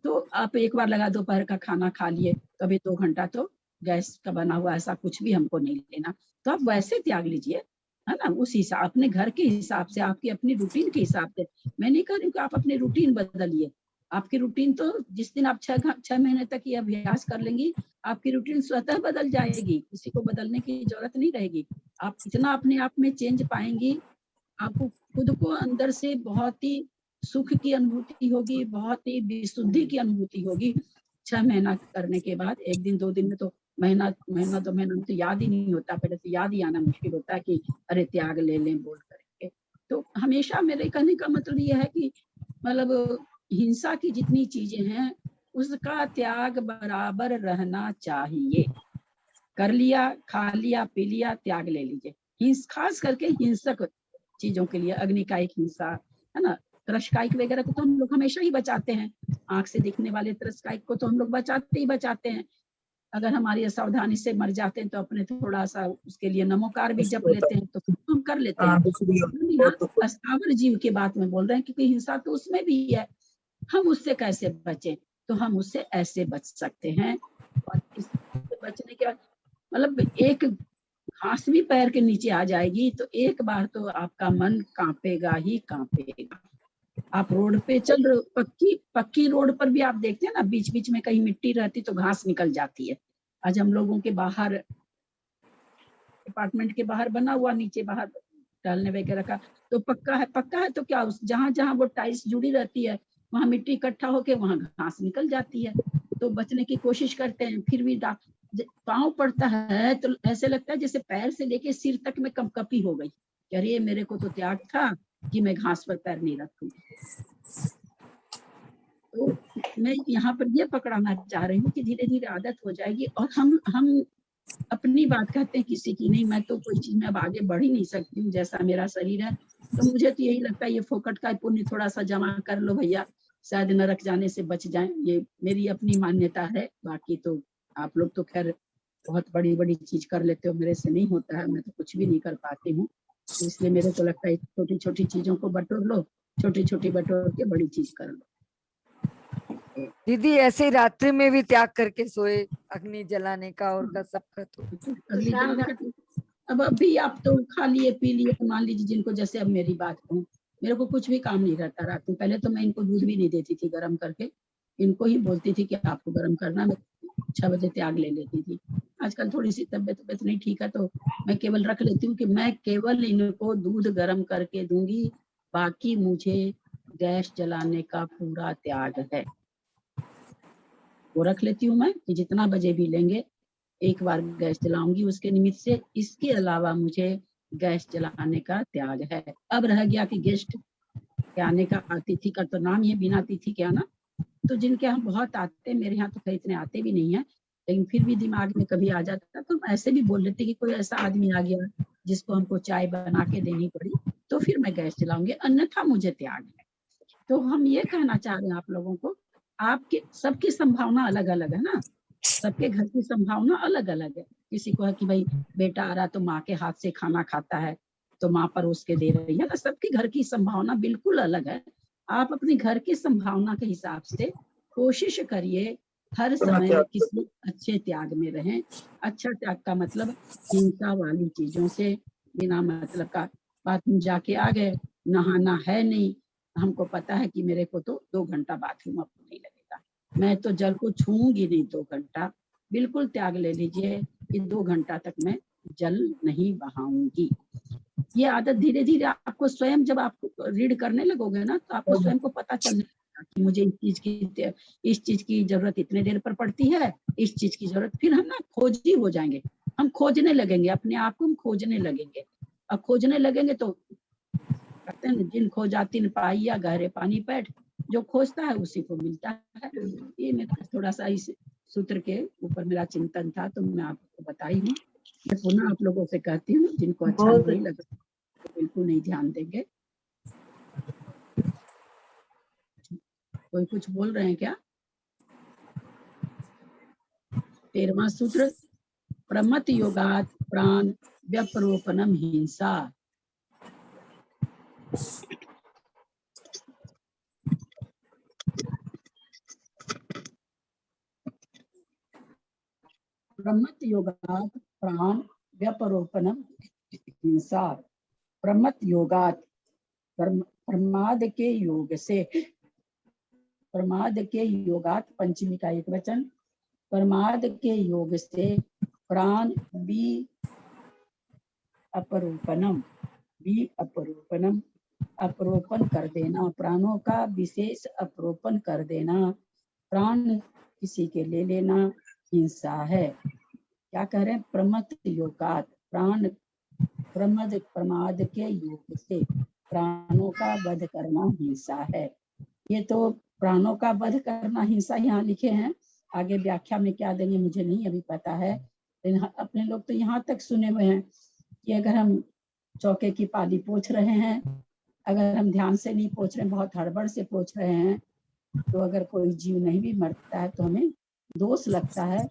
तो आप एक बार लगा दोपहर का खाना खा लिए, कभी 2 घंटा तो गैस का बना हुआ ऐसा कुछ भी हमको नहीं लेना। तो आप वैसे त्याग लीजिए, है ना, उस हिसाब, अपने घर के हिसाब से, आपकी अपनी रूटीन के हिसाब से। मैं नहीं कह रही हूँ कि आप अपनी रूटीन बदलिए। आपकी रूटीन तो जिस दिन आप 6 महीने तक ये अभ्यास कर लेंगी, आपकी रूटीन स्वतः बदल जाएगी, किसी को बदलने की जरूरत नहीं रहेगी। आप इतना अपने आप में चेंज पाएंगी, आपको खुद को अंदर से बहुत ही सुख की अनुभूति होगी, बहुत ही विशुद्धि की अनुभूति होगी। 6 महीना करने के बाद 1 दिन 2 दिन में तो, महीना 2 महीना में तो याद ही नहीं होता। पहले तो याद ही आना मुश्किल होता है कि अरे त्याग ले लें बोल करके। तो हमेशा मेरे कहने का मतलब ये है कि मतलब हिंसा की जितनी चीजें हैं उसका त्याग बराबर रहना चाहिए। कर लिया, खा लिया, पी लिया, त्याग ले लीजिए। खास करके हिंसक चीजों के लिए, अग्निकायिक हिंसा, है ना, त्रस्कायिक वगैरह को तो हम लोग हमेशा ही बचाते हैं। आंख से दिखने वाले त्रस्कायिक को तो हम लोग बचाते ही बचाते हैं। अगर हमारी असावधानी से मर जाते हैं तो अपने थोड़ा सा उसके लिए नमोकार भी जप लेते हैं, तो हम कर लेते हैं। हम यहाँ अस्थावर जीव की बात में बोल रहे हैं, क्योंकि हिंसा तो उसमें भी है। हम उससे कैसे बचें? तो हम उससे ऐसे बच सकते हैं। और इससे बचने के बाद मतलब एक घास भी पैर के नीचे आ जाएगी तो एक बार तो आपका मन कांपेगा ही कांपेगा। आप रोड पे चल रहे हो, पक्की रोड पर भी आप देखते हैं ना, बीच बीच में कहीं मिट्टी रहती तो घास निकल जाती है। आज हम लोगों के बाहर, अपार्टमेंट के बाहर बना हुआ, नीचे बाहर टहलने वगैरह का तो पक्का है तो क्या, उस जहां जहां वो टाइल्स जुड़ी रहती है वहां मिट्टी इकट्ठा होके वहां घास निकल जाती है। तो बचने की कोशिश करते हैं, फिर भी पाँव पड़ता है तो ऐसे लगता है जैसे पैर से लेके सिर तक में कंपकपी हो गई, अरे मेरे को तो त्याग था कि मैं घास पर पैर नहीं रखूंगी। तो मैं यहाँ पर ये पकड़ाना चाह रही हूँ कि धीरे धीरे आदत हो जाएगी। और हम अपनी बात कहते हैं, किसी की नहीं। मैं तो कोई चीज में अब आगे बढ़ ही नहीं सकती हूँ, जैसा मेरा शरीर है। तो मुझे तो यही लगता है ये फोकट का पुण्य थोड़ा सा जमा कर लो भैया, शायद नरक जाने से बच जाए। ये मेरी अपनी मान्यता है। बाकी तो आप लोग तो खैर बहुत बड़ी बड़ी चीज कर लेते हो, मेरे से नहीं होता है, मैं तो कुछ भी नहीं कर पाती हूँ। तो इसलिए मेरे को लगता है छोटी छोटी चीजों को बटोर लो, छोटी छोटी बटोर के बड़ी चीज कर लो। दीदी ऐसे ही रात्रि में भी त्याग करके सोए, अग्नि जलाने का और का सबका तो कर लीजिए। अब अभी आप तो खा लिए पी लिए, मान लीजिए जिनको, जैसे अब मेरी बात कहूँ, मेरे को कुछ भी काम नहीं रहता रात में। पहले तो मैं इनको दूध भी नहीं देती थी गर्म करके, इनको ही बोलती थी कि आपको गर्म करना, मैं 6 बजे त्याग ले लेती थी। आजकल थोड़ी सी तबियत नहीं ठीक है तो मैं केवल रख लेती हूँ कि मैं केवल इनको दूध गर्म करके दूंगी, बाकी मुझे गैस जलाने का पूरा त्याग है। वो रख लेती हूँ मैं कि जितना बजे भी लेंगे एक बार गैस जलाऊंगी उसके निमित्त से। इसके अलावा मुझे गैस जलाने का त्याग है। अब रह गया कि गेस्ट के आने का, अतिथि का तो नाम ही है, बिना अतिथि के आना। तो जिनके यहाँ बहुत आते हैं, मेरे यहाँ तो इतने आते भी नहीं है, लेकिन फिर भी दिमाग में कभी आ जाता तो ऐसे भी बोल लेते कि कोई ऐसा आदमी आ गया जिसको हमको चाय बना के देनी पड़ी, तो फिर मैं गैस जलाऊंगी, अन्यथा मुझे त्याग है। तो हम ये कहना चाह रहे हैं आप लोगों को, आपके सबकी संभावना अलग अलग है ना, सबके घर की संभावना अलग अलग है। किसी को है कि भाई बेटा आ रहा तो माँ के हाथ से खाना खाता है तो माँ परोस के दे रही है ना, सबके घर की संभावना बिल्कुल अलग है। आप अपने घर की संभावना के हिसाब से कोशिश करिए हर समय किसी अच्छे त्याग में रहें। अच्छा त्याग का मतलब हिंसा वाली चीजों से, बिना मतलब का, बाथरूम जाके आ गए, नहाना है नहीं, हमको पता है कि मेरे को तो 2 घंटा बाथरूम अब नहीं लगेगा, मैं तो जल को छूऊंगी नहीं 2 घंटा, बिल्कुल त्याग ले लीजिए कि 2 घंटा तक मैं जल नहीं बहाऊंगी। ये आदत धीरे धीरे आपको स्वयं, जब आप रीड करने लगोगे ना, तो आपको स्वयं को पता चलने लगेगा कि मुझे इस चीज की जरूरत इतने देर पर पड़ती है, इस चीज की जरूरत। फिर हम ना खोजी हो जाएंगे, हम खोजने लगेंगे अपने आप को, हम खोजने लगेंगे। अब खोजने लगेंगे तो कहते हैं जिन खोजा तिन पाइया गहरे पानी पैठ, जो खोजता है उसी को मिलता है। ये मेरा थोड़ा सा इस सूत्र के ऊपर मेरा चिंतन था, तो मैं आपको बताई हूँ। मैं पुनः आप लोगों से कहती हूँ, जिनको अच्छा बहुत नहीं लगा तो बिल्कुल नहीं ध्यान देंगे। कोई कुछ बोल रहे हैं क्या? 13वां सूत्र, प्रमत योगात प्राण व्यपरोपणम हिंसा। प्रमत योगात प्राण व्यपरोपणम हिंसा। प्रमत योगात, प्रमाद के योग से, प्रमाद के योगात पंचमी का एक वचन, प्रमाद के योग से प्राण भी अपरोपणम, भी अपरोपणम, अपरोपण कर देना, प्राणों का विशेष अपरोपण कर देना, प्राण किसी के ले लेना हिंसा है। क्या कह रहे हैं? प्रमत योगात, प्राण प्रमाद के योग से प्राणों का वध करना हिंसा है। ये तो प्राणों का वध करना हिंसा यहाँ लिखे हैं, आगे व्याख्या में क्या देंगे मुझे नहीं अभी पता है, लेकिन अपने लोग तो यहाँ तक सुने हुए हैं कि अगर हम चौके की पाली पोंछ रहे हैं, अगर हम ध्यान से नहीं पोंछ रहे, बहुत हड़बड़ से पोंछ रहे हैं, तो अगर कोई जीव नहीं भी मरता है तो हमें दोष लगता है,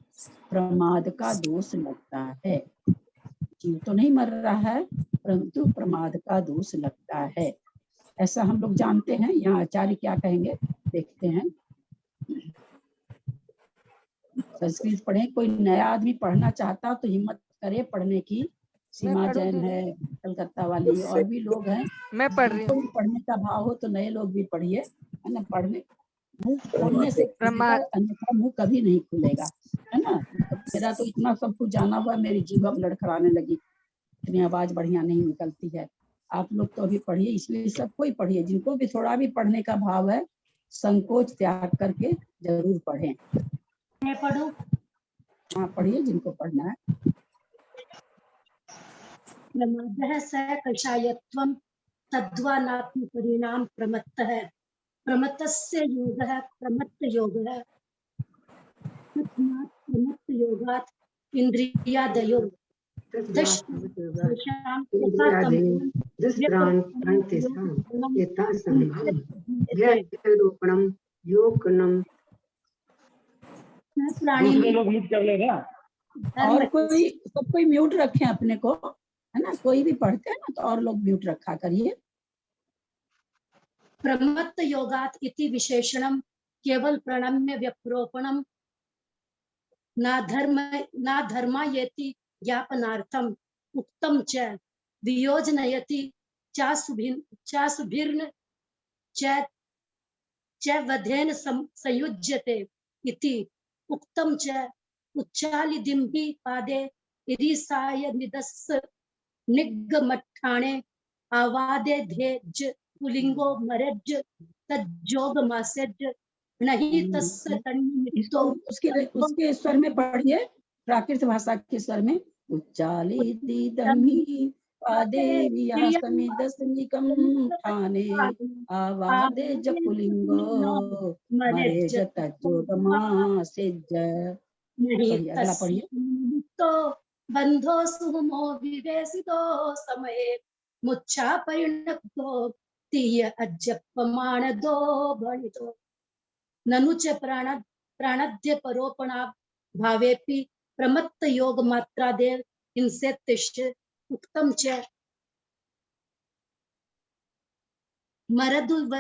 प्रमाद का दोष लगता है। जीव तो नहीं मर रहा है, परंतु प्रमाद का दोष लगता है, ऐसा हम लोग जानते हैं। यहाँ आचार्य क्या कहेंगे देखते हैं। संस्कृत पढ़े, कोई नया आदमी पढ़ना चाहता तो हिम्मत करे पढ़ने की। सीमा पढ़ूं जैन दीदी? है, कलकत्ता वाली, और भी लोग हैं। मैं पढ़ रही जिनको हूँ। भी पढ़ने का भाव हो तो नए लोग भी पढ़िए, है ना। पढ़ने मुंह खोलने से खुलेगा, प्रमाद, अन्यथा मुंह कभी नहीं खुलेगा, है ना। मेरा तो इतना सब कुछ जाना हुआ, मेरी जीभ अब लड़खड़ाने लगी, इतनी आवाज बढ़िया नहीं निकलती है। आप लोग तो अभी पढ़िए, इसलिए सबको ही पढ़िए, जिनको भी थोड़ा भी पढ़ने का भाव है संकोच त्याग करके जरूर पढ़ें। मैं पढ़ूं? हाँ पढ़िए, जिनको पढ़ना है। प्रमादः स कषायत्वं तद्वा नात्म परिणाम प्रमत्तः। प्रमत्तस्य योगः प्रमत्त योगः। तस्मात् प्रमत्त योगात् इंद्रियादयो दश तेषां इंद्रियादयो दुष्प्राण प्राण तेषां यथा संभवं व्यपरोपणं योगनं। दूसरे लोग म्यूट कर लेना। और कोई, सब कोई म्यूट रखें अपने को, है ना। कोई भी पढ़ते हैं ना तो और लोग म्यूट रखा करिए। प्रमत्त योगात् इति विशेषणं केवल प्रणम्य व्यपरोपणं ना धर्मायति ज्ञापनार्थम उक्तम च वियोजनयति चासुभिर्न च वधेन संयुज्यते इति उक्तम च उच्चालिदिम्बि पादे इरिसाय निदस्स निगमठाणे आवादे धेज पुलिंगो मरेज तज्जोग मासेज नहीं तस्य इसको उसके स्वर में पढ़िए, प्राकृत भाषा के स्वर में। उच्चाली दीदमी पादे वियासमिदस्निकम ठाने आवादे जपुलिंगो मरेज तज्जोगमासेज। अगला पढ़िए। तो बंधो सुमो विवेसितो समये मुच्छा परिणतो तीय अज्जपमाण दो भणितो ननु च प्राणद्य परोपणा भावेपि प्रमत्त योग मात्रादेव हिंसेतिष्ठ उक्तम च मरदु व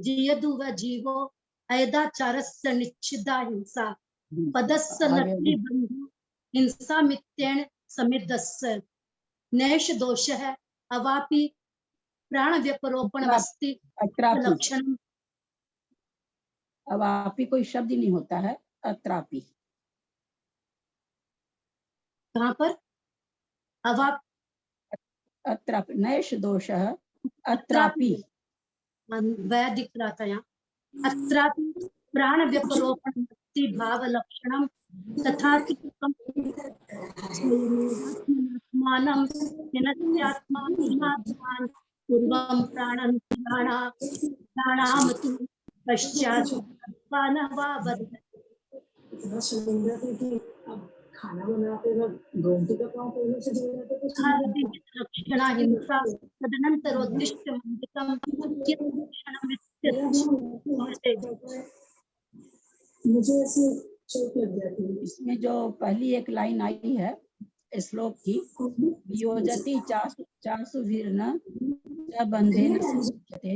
जियदु व जीवो ऐदाचारस्य निच्छिदा हिंसा पदस्य नक्ति बंधु हिंसा मित्येन समिदस्य नैष दोषः अवापि प्राण व्यपरोपणमस्ति लक्षणम्। अब आप ही कोई शब्द नहीं होता है, अत्रापि। कहाँ पर? अवाप अत्रापि नैष दोषः अत्रापि वह दिख रहा था यहाँ। अत्रापि प्राण व्यपरोपण भाव लक्षणम तथा आत्मानं हिनस्यात्मात्मानं पूर्वं प्राणं प्राणामतु पश्चात् पानवा वर्धते। खाना बनाते वक्त गोमती का पाँव पहले से धो जाते तो लक्षणा हिंसा तदनन्तरोद्दिष्ट मंडितम मुझे ऐसे चोट लग जाती है। इसमें जो पहली एक लाइन आई है श्लोक की, वियोजति चासु वीर्ण च बंधेन संयुज्यते,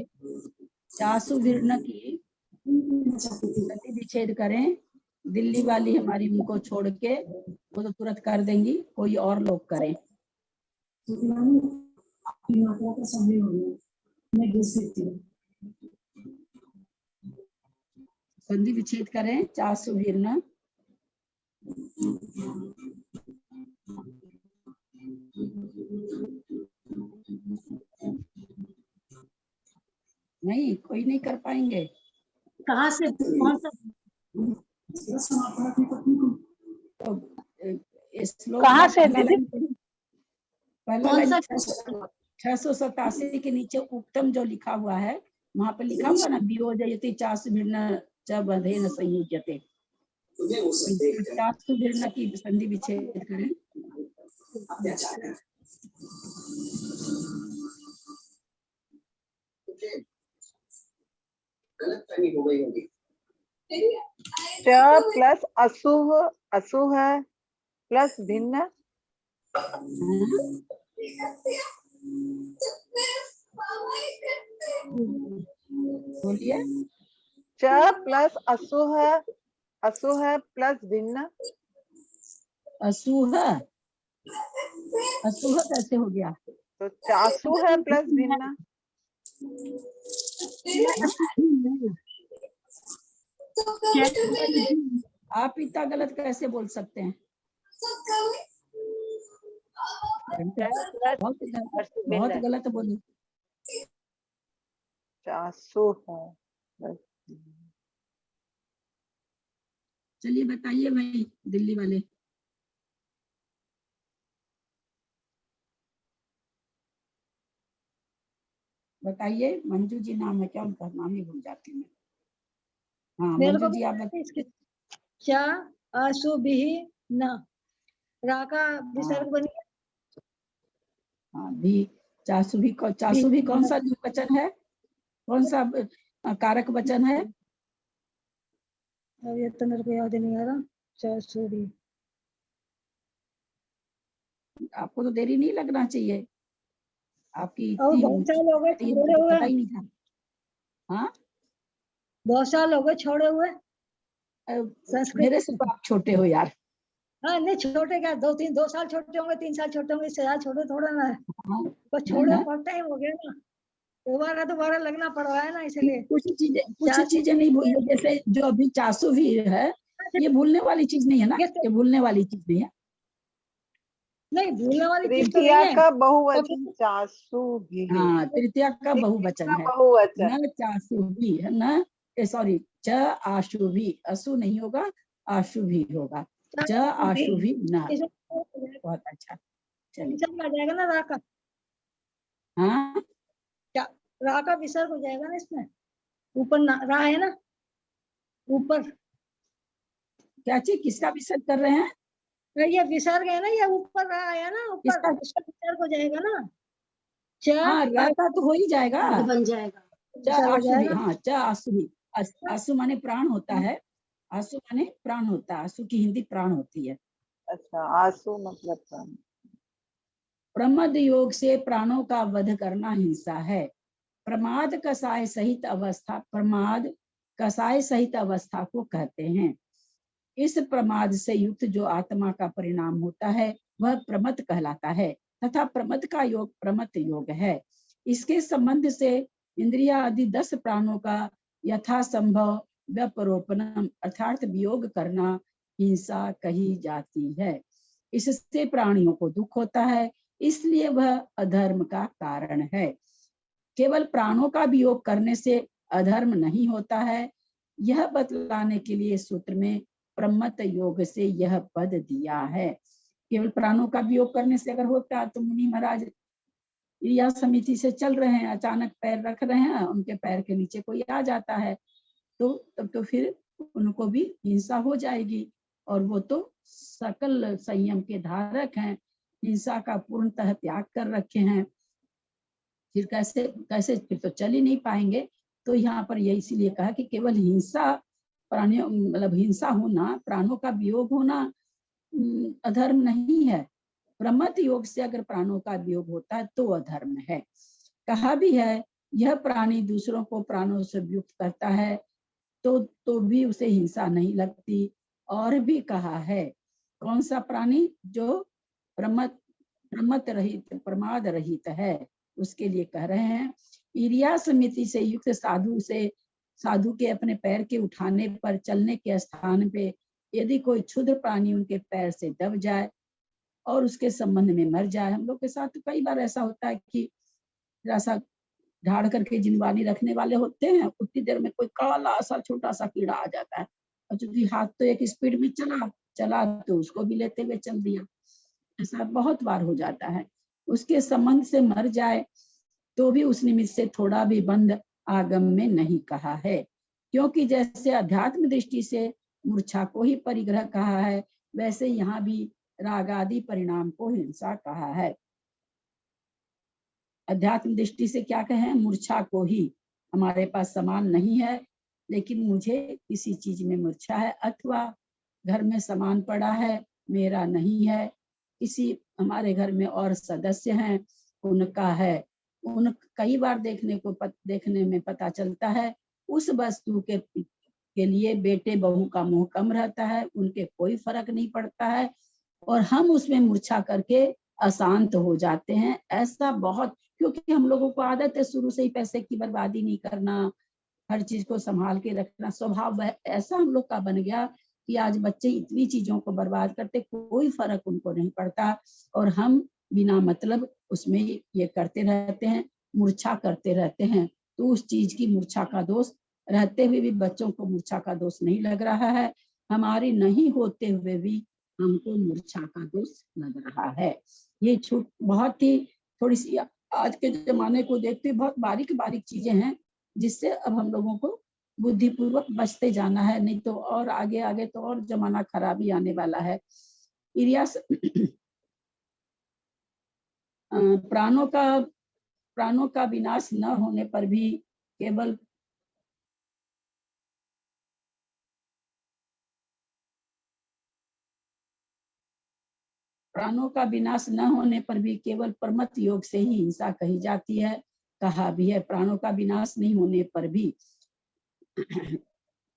चासु वीर्ण की गति विच्छेद करें। दिल्ली वाली हमारी उनको छोड़ के वो तो तुरंत कर देंगी, कोई और लोग करें। मात्रा का समय हो गया, मैं घिस देती हूँ। संधि विच्छेद करें। चासु वीर्ण नहीं, कोई नहीं कर पाएंगे। कहाँ से? कौन सा? कहाँ से दीदी? पहला 687 के नीचे उत्तम जो लिखा हुआ है, वहां पर लिखा हुआ ना, वियोजयति चासु भिन्न च बंधेन संयुज्यते। चासु भिन्न की संधि विच्छेद करें। गलतफहमी हो गई होगी। च प्लस असुह, असुह प्लस भिन्न, बोलिए। च प्लस असुह, असुह प्लस भिन्न। असुह, असुह कैसे हो गया? तो चासु है प्लस भिन्न। आप इतना गलत कैसे बोल सकते हैं? बहुत गलत बोली। चासु है। चलिए बताइए भाई दिल्ली वाले। बताइए। मंजू जी नाम है क्या उनका? नाम ही भूल जाती हूँ। हाँ मंजू जी आप बताइए। क्या अशुभिः न राका विसर्ग बनी है। हाँ भी चासु भी कौन सा वचन है? कौन सा कारक वचन है? अब ये तो मेरे को याद नहीं आ रहा। चासु भी, आपको तो देरी नहीं लगना चाहिए। आपकी बहुत साल हो गए छोड़े हुए। पता ही नहीं था। हाँ बहुत साल हो गए छोड़े हुए। मेरे से तो आप छोटे हो यार। हाँ नहीं छोटे क्या, 2 साल छोटे होंगे, 3 साल छोटे होंगे, इससे ज्यादा छोटे थोड़ा ना है। हाँ, बस छोड़े बहुत टाइम हो गया ना, दोबारा लगना पड़ रहा है ना, इसलिए कुछ चीजें नहीं भूली। जैसे जो अभी चासु भी है, ये भूलने वाली चीज नहीं है ना, ये भूलने वाली चीज नहीं है। नहीं भूलने वाली चीज तो तृतीया नहीं है। का बहुवचन चासु भी है। हाँ तृतीया का बहुवचन है। बहुवचन न चासु भी है, न सॉरी च आशु भी, असु नहीं होगा, आशु भी होगा। च आशु भी न। बहुत अच्छा। विसर्ग आ जाएगा ना रा का। हाँ क्या रा का विसर्ग हो जाएगा ना इसमें? ऊपर रा है ना, ऊपर। क्या चीज किसका विसर्ग कर रहे हैं? ये विसर्ग है ना, ये ऊपर रा आया ना, ऊपर उसका विसर्ग हो जाएगा ना। हाँ रा का तो हो ही जाएगा, बन जाएगा। च आशु भी। हाँ च आशु भी। आशु माने प्राण होता है। आशु माने प्राण होता है। आशु की हिंदी प्राण होती है। अच्छा, आंसू मतलब प्राण। प्रमद योग से प्राणों का वध करना हिंसा है। प्रमाद कसाय सहित अवस्था, प्रमाद कसाय सहित अवस्था को कहते हैं। इस प्रमाद से युक्त जो आत्मा का परिणाम होता है वह प्रमद कहलाता है तथा प्रमद का योग प्रमत योग है। इसके संबंध से इंद्रिया आदि 10 प्राणों का यथासंभव व्यपरोपणम अर्थात वियोग करना हिंसा कही जाती है। इससे प्राणियों को दुख होता है, इसलिए वह अधर्म का कारण है। केवल प्राणों का वियोग करने से अधर्म नहीं होता है, यह बतलाने के लिए सूत्र में प्रमत्त योग से यह पद दिया है। केवल प्राणों का वियोग करने से अगर होता तो मुनि महाराज क्रिया समिति से चल रहे हैं, अचानक पैर रख रहे हैं, उनके पैर के नीचे कोई आ जाता है तो तब तो फिर उनको भी हिंसा हो जाएगी, और वो तो सकल संयम के धारक हैं, हिंसा का पूर्णतः त्याग कर रखे हैं, फिर कैसे कैसे फिर तो चल ही नहीं पाएंगे। तो यहाँ पर ये इसीलिए कहा कि केवल हिंसा प्राणियों मतलब हिंसा होना, प्राणों का वियोग होना अधर्म नहीं है। प्रमत्त योग से अगर प्राणों का वियोग होता है तो अधर्म है। कहा भी है, यह प्राणी दूसरों को प्राणों से युक्त करता है तो भी उसे हिंसा नहीं लगती। और भी कहा है, कौन सा प्राणी? जो प्रमत्त रहित, प्रमाद रहित है, उसके लिए कह रहे हैं। ईर्ष्या समिति से युक्त साधु के अपने पैर के उठाने पर चलने के स्थान पे यदि कोई क्षुद्र प्राणी उनके पैर से दब जाए और उसके संबंध में मर जाए, हम लोग के साथ तो कई बार ऐसा होता है कि ऐसा ढाड़ करके जिनवानी रखने वाले होते हैं, उतनी देर में कोई काला सा छोटा सा कीड़ा आ जाता है, और चूंकि हाथ तो एक स्पीड में चला तो उसको भी लेते हुए चल दिया। ऐसा बहुत बार हो जाता है। उसके संबंध से मर जाए तो भी उस निमित्त से थोड़ा भी बंध आगम में नहीं कहा है, क्योंकि जैसे अध्यात्म दृष्टि से मूर्छा को ही परिग्रह कहा है, वैसे यहाँ भी राग आदि परिणाम को हिंसा कहा है। अध्यात्म दृष्टि से क्या कहें? मूर्छा को ही, हमारे पास सामान नहीं है लेकिन मुझे किसी चीज में मूर्छा है, अथवा घर में सामान पड़ा है मेरा नहीं है, किसी हमारे घर में और सदस्य हैं उनका है, उन कई बार देखने में पता चलता है उस वस्तु के लिए बेटे बहू का मोह कम रहता है, उनके कोई फर्क नहीं पड़ता है, और हम उसमें मूर्छा करके अशांत हो जाते हैं। ऐसा बहुत, क्योंकि हम लोगों को आदत है शुरू से ही पैसे की बर्बादी नहीं करना, हर चीज को संभाल के रखना, स्वभाव ऐसा हम लोग का बन गया कि आज बच्चे इतनी चीजों को बर्बाद करते, कोई फर्क उनको नहीं पड़ता, और हम बिना मतलब उसमें ये करते रहते हैं, मूर्छा करते रहते हैं। तो उस चीज की मूर्छा का दोष रहते हुए भी बच्चों को मूर्छा का दोष नहीं लग रहा है, हमारी नहीं होते हुए भी हमको मूर्छा का दोष लग रहा है। ये छूट बहुत ही थोड़ी सी आज के जमाने को देखते बहुत बारीक बारीक चीजें हैं, जिससे अब हम लोगों को बुद्धिपूर्वक बचते जाना है, नहीं तो और आगे आगे तो और जमाना खराब ही आने वाला है। प्राणों का विनाश न होने पर भी केवल प्राणों का विनाश न होने पर भी केवल प्रमत्त योग से ही हिंसा कही जाती है। कहा भी है, प्राणों का विनाश नहीं होने पर भी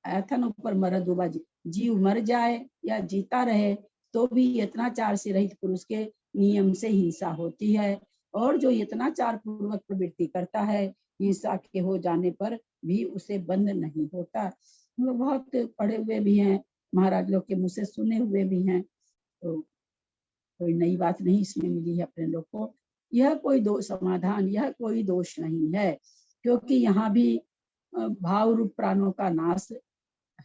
ऐथन ऊपर मरद हुआ, जीव मर जाए या जीता रहे तो भी यत्नाचार से रहित पुरुष के नियम से हिंसा होती है, और जो यत्नाचार पूर्वक प्रवृत्ति करता है हिंसा के हो जाने पर भी उसे बंध नहीं होता। हम लोग बहुत पढ़े हुए भी हैं, महाराज लोग के मुँह से सुने हुए भी हैं, तो कोई नई बात नहीं इसमें मिली है अपने लोग को। यह कोई समाधान, यह कोई दोष नहीं है, क्योंकि यहाँ भी भाव रूप प्राणों का नाश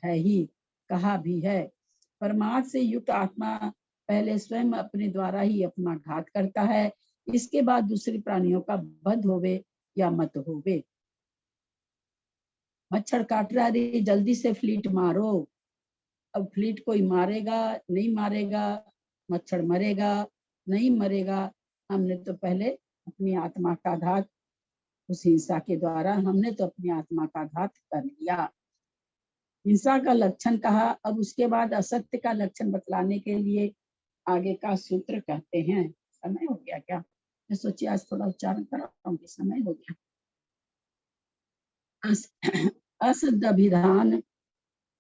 है ही। कहा भी है, परमार्थ से युक्त आत्मा पहले स्वयं अपने द्वारा ही अपना घात करता है, इसके बाद दूसरे प्राणियों का वध होवे या मत होवे। मच्छर काट रहा है, जल्दी से फ्लीट मारो। अब फ्लीट कोई मारेगा नहीं मारेगा, मच्छर मरेगा नहीं मरेगा, हमने तो पहले अपनी आत्मा का घात, उस हिंसा के द्वारा हमने तो अपनी आत्मा का घात कर लिया। हिंसा का लक्षण कहा, अब उसके बाद असत्य का लक्षण बतलाने के लिए आगे का सूत्र कहते हैं। समय हो गया क्या? मैं सोची आज थोड़ा उच्चारण कराऊंगी, समय हो गया। असदभिधान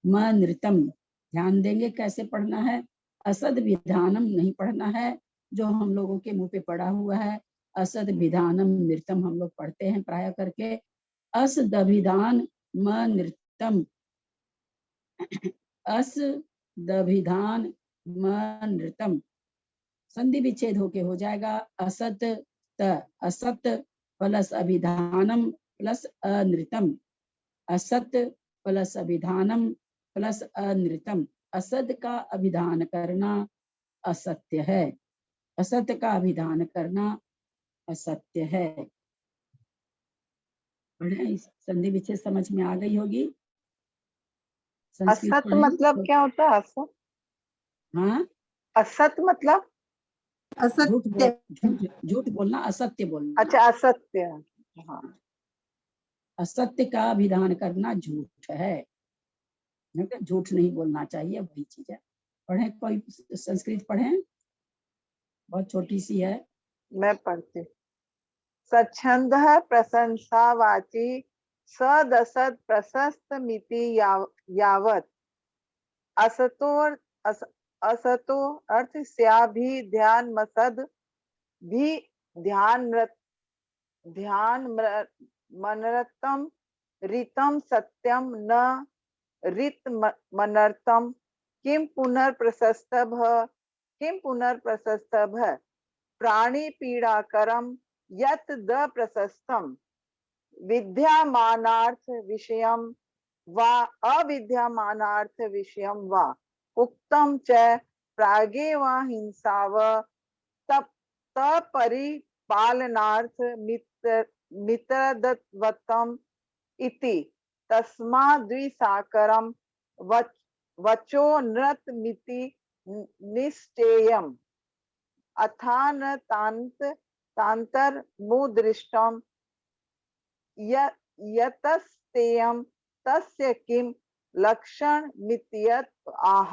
नृतम, ध्यान देंगे कैसे पढ़ना है। असद विधानम नहीं पढ़ना है जो हम लोगों के मुंह पे पड़ा हुआ है, असद विधानम नृतम हम लोग पढ़ते हैं प्राय करके। असदभिधान नृतम, असदभिधान नृतम, संधि विच्छेद होके हो जाएगा असत त असत प्लस अभिधानम प्लस अनृतम, असत प्लस अभिधानम प्लस अनृतम। असत का अभिधान करना असत्य है, असत्य का अभिधान करना असत्य है। पढ़े, संधि विच्छेद समझ में आ गई होगी। संस्कृत असत पढ़े मतलब क्या होता है? असत, हाँ, असत मतलब झूठ बोलना, असत्य बोलना। अच्छा, असत्य। हाँ, असत्य का अभिधान करना झूठ है, झूठ नहीं बोलना चाहिए, वही चीज है। पढ़े, कोई संस्कृत पढ़े, बहुत छोटी सी है। मैं पढ़ती। स्वच्छंद प्रशंसावाची सदसद प्रशस्त मिति यावत असतो अर्थ स्या भी ध्यान मसद भी ध्यान मनरतम ऋतम सत्यम न ऋत मनर्थम किम पुनर्प्रशस्तभ प्राणी पीड़ाकरम यत द प्रशस्तम विद्यमानार्थ विषयम वा अविद्यमानार्थ विषयम वा उक्तम च प्रागे वा हिंसाव परिपालनार्थ मित्रदत्वतम इति तस्माद्विसाकरम वचो नृत मिति निश्चेयम अथान तांतर मुदृष्टम यतस्तेयम तस्य किम लक्षण मित्यत आह।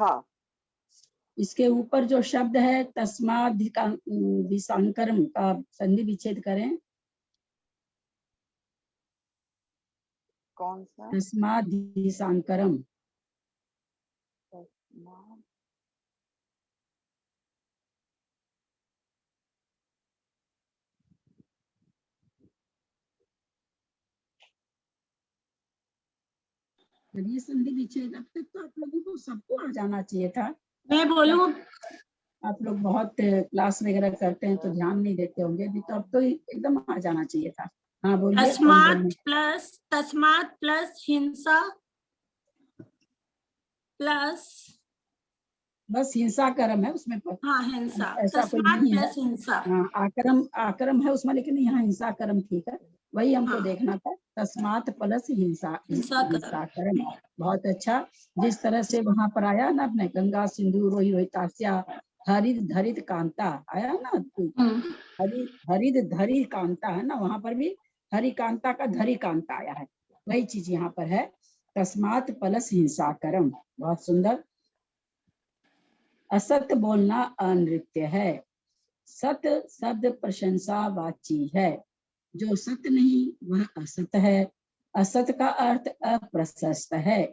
इसके ऊपर जो शब्द है तस्माद्विसाकरम का संधि विच्छेद करें। कौन सा? तस्माद्विसाकरम। ये संधि विच्छेद अब तक तो आप लोगों को सबको आ जाना चाहिए था। मैं बोलूं? आप लोग बहुत क्लास वगैरह करते हैं तो ध्यान नहीं देते होंगे, अभी तो अब तो एकदम आ जाना चाहिए था। हाँ बोलिए। तस्मात प्लस हिंसा प्लस, बस हिंसा कर्म है उसमें। हाँ हिंसा, ऐसा कोई तस्मात नहीं है। प्लस हिंसा। हाँ, आकरम है उसमें, लेकिन यहाँ हिंसा कर्म ठीक है, वही हमको देखना था। तस्मात प्लस हिंसा कर्म, बहुत अच्छा। जिस तरह से वहां पर आया ना अपने गंगा सिंधु रोहि रोहितास्या हरित धरित कांता आया ना, हरित धरी कांता है ना, वहां पर भी हरि कांता का धरी कांता आया है, वही चीज यहाँ पर है। तस्मात प्लस हिंसा कर्म, बहुत सुंदर। असत बोलना अनृत्य है, सत शब्द प्रशंसावाची है, जो सत्य नहीं वह असत है, असत का अर्थ अप्रशस्त है।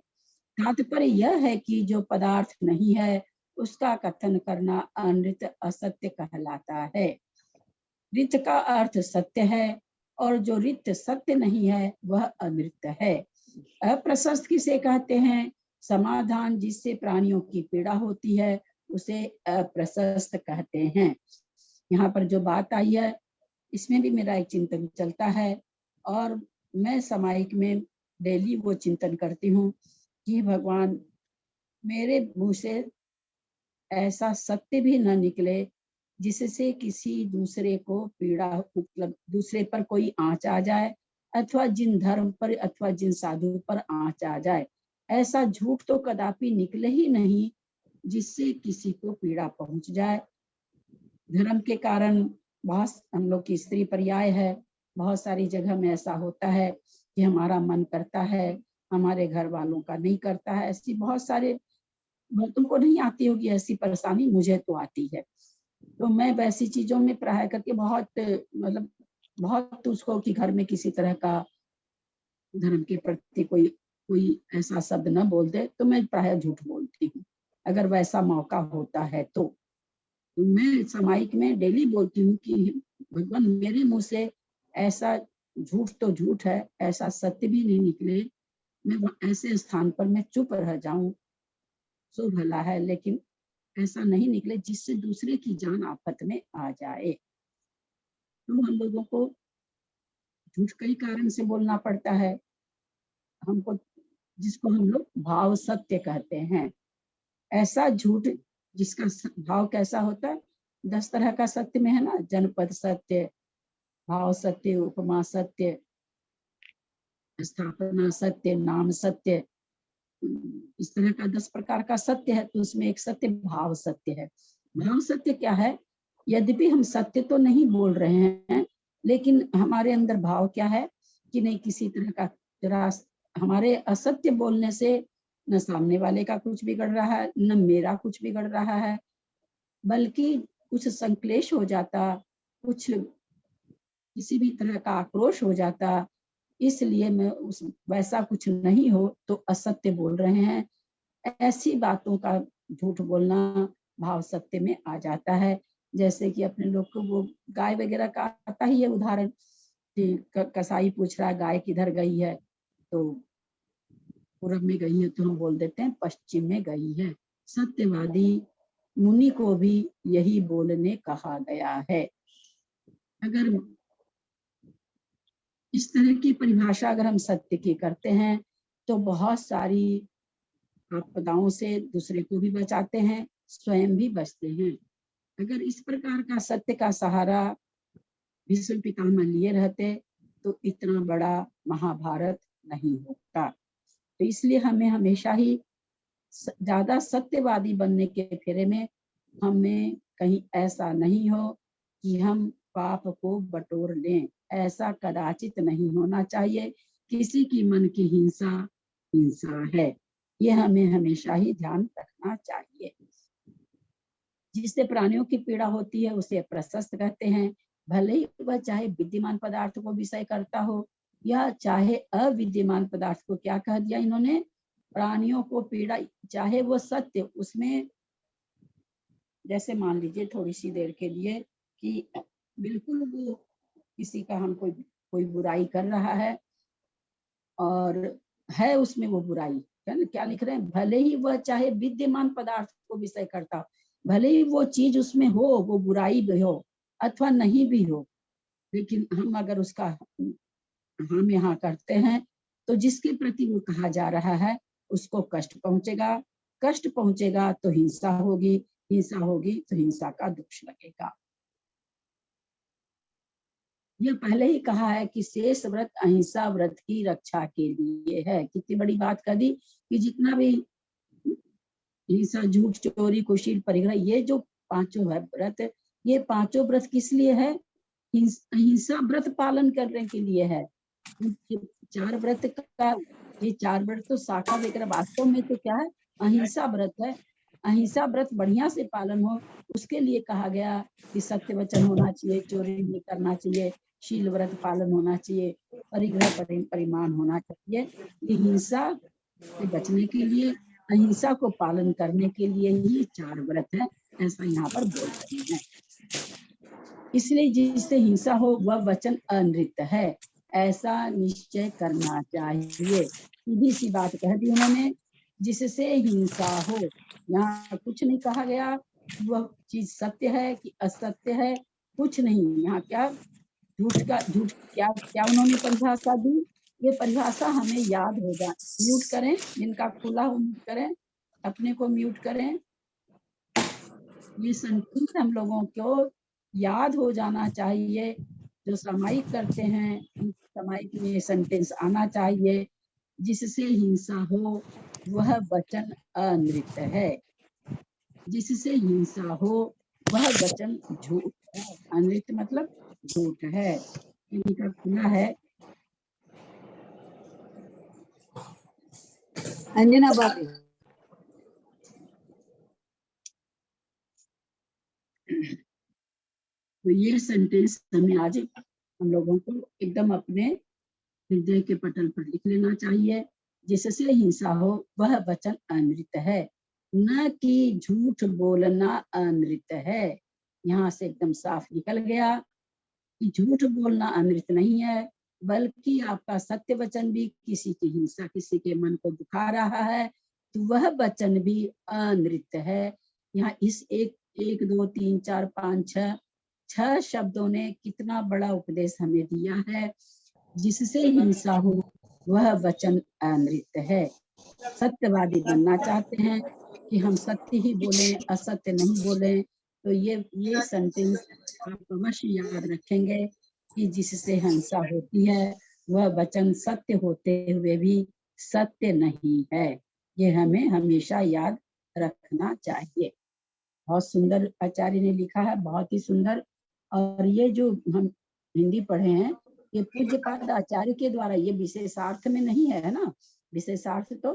तात्पर्य यह है कि जो पदार्थ नहीं है उसका कथन करना अनृत असत्य कहलाता है। ऋत का अर्थ सत्य है और जो ऋत सत्य नहीं है वह अनृत है। अप्रशस्त किसे कहते हैं? समाधान जिससे प्राणियों की पीड़ा होती है उसे अप्रशस्त कहते हैं। यहाँ पर जो बात आई है इसमें भी मेरा एक चिंतन चलता है और मैं सामायिक में डेली वो चिंतन करती हूँ कि भगवान मेरे मुंह से ऐसा सत्य भी न निकले जिससे किसी दूसरे को पीड़ा उपलब्ध, दूसरे पर कोई आँच आ जाए अथवा जिन धर्म पर अथवा जिन साधु पर आँच आ जाए, ऐसा झूठ तो कदापि निकले ही नहीं जिससे किसी को पीड़ा पहुंच जाए। धर्म के कारण बहुत हम लोग की स्त्री पर्याय है, बहुत सारी जगह में ऐसा होता है कि हमारा मन करता है हमारे घर वालों का नहीं करता है। ऐसी बहुत सारे, तुमको नहीं आती होगी ऐसी परेशानी, मुझे तो आती है। तो मैं वैसी चीजों में प्राय करके बहुत बहुत उसको कि घर में किसी तरह का धर्म के प्रति कोई ऐसा शब्द न बोल दे तो मैं प्राय झूठ बोलती हूँ, अगर वैसा मौका होता है तो मैं सामायिक में डेली बोलती हूँ कि भगवान मेरे मुंह से ऐसा झूठ तो झूठ है, ऐसा सत्य भी नहीं निकले, मैं ऐसे स्थान पर मैं चुप रह जाऊं सो भला है, लेकिन ऐसा नहीं निकले जिससे दूसरे की जान आफत में आ जाए। तो हम लोगों को झूठ कई कारण से बोलना पड़ता है हमको, जिसको हम लोग भाव सत्य कहते हैं। ऐसा झूठ जिसका भाव कैसा होता है, 10 तरह का सत्य में है ना, जनपद सत्य, भाव सत्य, उपमा सत्य, स्थापना सत्य, नाम सत्य, इस तरह का 10 प्रकार का सत्य है। तो उसमें एक सत्य भाव सत्य है। भाव सत्य क्या है? यद्यपि हम सत्य तो नहीं बोल रहे हैं, लेकिन हमारे अंदर भाव क्या है कि नहीं किसी तरह का जरा हमारे असत्य बोलने से न सामने वाले का कुछ बिगड़ रहा है, न मेरा कुछ बिगड़ रहा है, बल्कि कुछ संक्लेश हो जाता, कुछ किसी भी तरह का आक्रोश हो जाता, इसलिए मैं उस वैसा कुछ नहीं हो तो असत्य बोल रहे हैं। ऐसी बातों का झूठ बोलना भाव सत्य में आ जाता है। जैसे कि अपने लोग को वो गाय वगैरह का आता ही है उदाहरण कि कसाई पूछ रहा है गाय किधर गई है, तो पूरब में गई है, तो हम बोल देते हैं पश्चिम में गई है। सत्यवादी मुनि को भी यही बोलने कहा गया है। अगर इस तरह की परिभाषा अगर हम सत्य की करते हैं तो बहुत सारी आपदाओं से दूसरे को भी बचाते हैं, स्वयं भी बचते हैं। अगर इस प्रकार का सत्य का सहारा भीष्म पितामह लिए रहते तो इतना बड़ा महाभारत नहीं होता। तो इसलिए हमें हमेशा ही ज्यादा सत्यवादी बनने के फेरे में हमें कहीं ऐसा नहीं हो कि हम पाप को बटोर लें, ऐसा कदाचित नहीं होना चाहिए। किसी की मन की हिंसा हिंसा है, ये हमें हमेशा ही ध्यान रखना चाहिए। जिससे प्राणियों की पीड़ा होती है उसे प्रशस्त कहते हैं, भले ही वह चाहे विद्यमान पदार्थ को विषय करता हो या चाहे अविद्यमान पदार्थ को। क्या कह दिया इन्होंने? प्राणियों को पीड़ा, चाहे वो सत्य उसमें, जैसे मान लीजिए थोड़ी सी देर के लिए कि बिल्कुल वो किसी का हम कोई बुराई कर रहा है और है उसमें वो बुराई, है ना, क्या लिख रहे हैं, भले ही वह चाहे विद्यमान पदार्थ को विषय करता हो, भले ही वो चीज उसमें हो, वो बुराई भी हो अथवा नहीं भी हो, लेकिन हम अगर उसका हम यहाँ करते हैं तो जिसके प्रति वो कहा जा रहा है उसको कष्ट पहुंचेगा, कष्ट पहुंचेगा तो हिंसा होगी, हिंसा होगी तो हिंसा का दोष लगेगा। ये पहले ही कहा है कि शेष व्रत अहिंसा व्रत की रक्षा के लिए है। कितनी बड़ी बात कर दी कि जितना भी हिंसा, झूठ, चोरी, कुशील, परिग्रह, ये जो पांचों है व्रत, ये पांचों व्रत किस लिए है? अहिंसा व्रत पालन करने के लिए है। 4 व्रत का, ये 4 व्रत तो शाखा वगैरह, वास्तव में तो क्या है? अहिंसा व्रत है। अहिंसा व्रत बढ़िया से पालन हो उसके लिए कहा गया कि सत्य वचन होना चाहिए, चोरी नहीं करना चाहिए, शील व्रत पालन होना चाहिए, परिग्रह परिमाण होना चाहिए। ये हिंसा से बचने के लिए, अहिंसा को पालन करने के लिए ही 4 व्रत है, ऐसा यहाँ पर बोल रहे हैं। इसलिए जिससे हिंसा हो वह वचन अनृत है, ऐसा निश्चय करना चाहिए। सीधी सी बात कह दी उन्होंने, जिससे हिंसा हो। यहाँ कुछ नहीं कहा गया वह चीज सत्य है कि असत्य है, कुछ नहीं। यहाँ क्या झूठ क्या उन्होंने परिभाषा दी? ये परिभाषा हमें याद हो जाए। म्यूट करें, जिनका खुला हो म्यूट करें, अपने को म्यूट करें। ये सेंटेंस हम लोगों को याद हो जाना चाहिए, जो सामायिक करते हैं सामायिक में ये सेंटेंस आना चाहिए, जिससे हिंसा हो वह वचन अनृत है, जिससे हिंसा हो वह वचन झूठ है। अनृत मतलब झूठ है। इनका खुला है। अंजना बाबू, तो ये सेंटेंस हमें आज हम लोगों को एकदम अपने हृदय के पटल पर लिख लेना चाहिए। जिससे हिंसा हो वह वचन अनृत है, न कि झूठ बोलना अनृत है। यहाँ से एकदम साफ निकल गया कि झूठ बोलना अनृत नहीं है, बल्कि आपका सत्य वचन भी किसी की हिंसा, किसी के मन को दुखा रहा है तो वह वचन भी अनृत है। यहाँ इस एक 1 2 3 4 5 6 शब्दों ने कितना बड़ा उपदेश हमें दिया है। जिससे हिंसा हो वह वचन अनृत है। सत्यवादी बनना चाहते हैं कि हम सत्य ही बोलें, असत्य नहीं बोलें, तो ये सेंटेंस आप अवश्य याद रखेंगे कि जिससे हिंसा होती है वह वचन सत्य होते हुए भी सत्य नहीं है। ये हमें हमेशा याद रखना चाहिए। बहुत सुंदर आचार्य ने लिखा है, बहुत ही सुंदर। और ये जो हम हिंदी पढ़े हैं ये पूज्यपाद आचार्य के द्वारा, ये विशेषार्थ में नहीं है ना, विशेषार्थ तो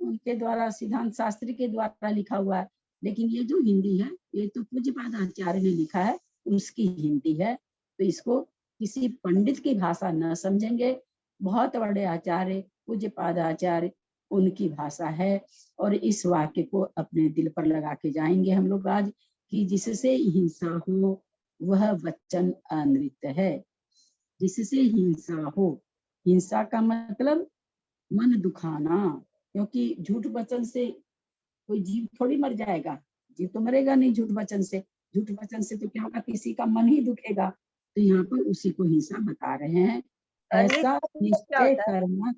उनके द्वारा सिद्धांत शास्त्री के द्वारा लिखा हुआ है, लेकिन ये जो हिंदी है ये तो पूज्यपाद आचार्य ने लिखा है, उसकी हिंदी है। तो इसको किसी पंडित की भाषा न समझेंगे, बहुत बड़े आचार्य पूज्यपाद आचार्य उनकी भाषा है। और इस वाक्य को अपने दिल पर लगा के जाएंगे हम लोग आज कि जिससे हिंसा हो वह वचन अनृत है। जिससे हिंसा हो, हिंसा का मतलब मन दुखाना, क्योंकि झूठ वचन से कोई जीव थोड़ी मर जाएगा, जीव तो मरेगा नहीं झूठ वचन से। झूठ वचन से तो क्या होगा, किसी का मन ही दुखेगा। तो यहाँ पर उसी को हिंसा बता रहे हैं। ऐसा निश्चय करना।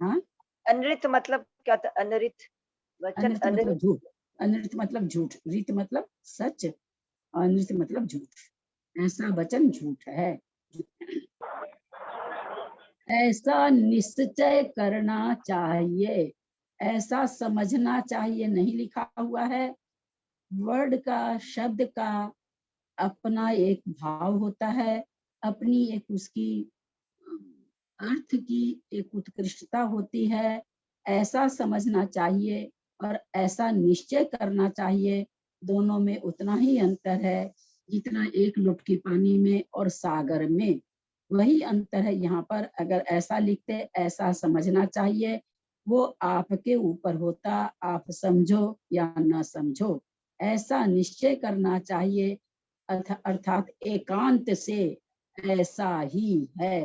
हाँ, अनृत मतलब क्या था? अनृत वचन, अनृत मतलब झूठ, अनृत मतलब झूठ, ऋत मतलब सच, अनृत मतलब झूठ। ऐसा वचन झूठ है। ऐसा निश्चय करना चाहिए, ऐसा समझना चाहिए नहीं लिखा हुआ है। वर्ड का, शब्द का अपना एक भाव होता है, अपनी एक उसकी अर्थ की एक उत्कृष्टता होती है। ऐसा समझना चाहिए और ऐसा निश्चय करना चाहिए। दोनों में उतना ही अंतर है जितना एक लुटकी पानी में और सागर में, वही अंतर है। यहाँ पर अगर ऐसा लिखते ऐसा समझना चाहिए, वो आपके ऊपर होता, आप समझो या न समझो। ऐसा निश्चय करना चाहिए अर्थात एकांत से ऐसा ही है।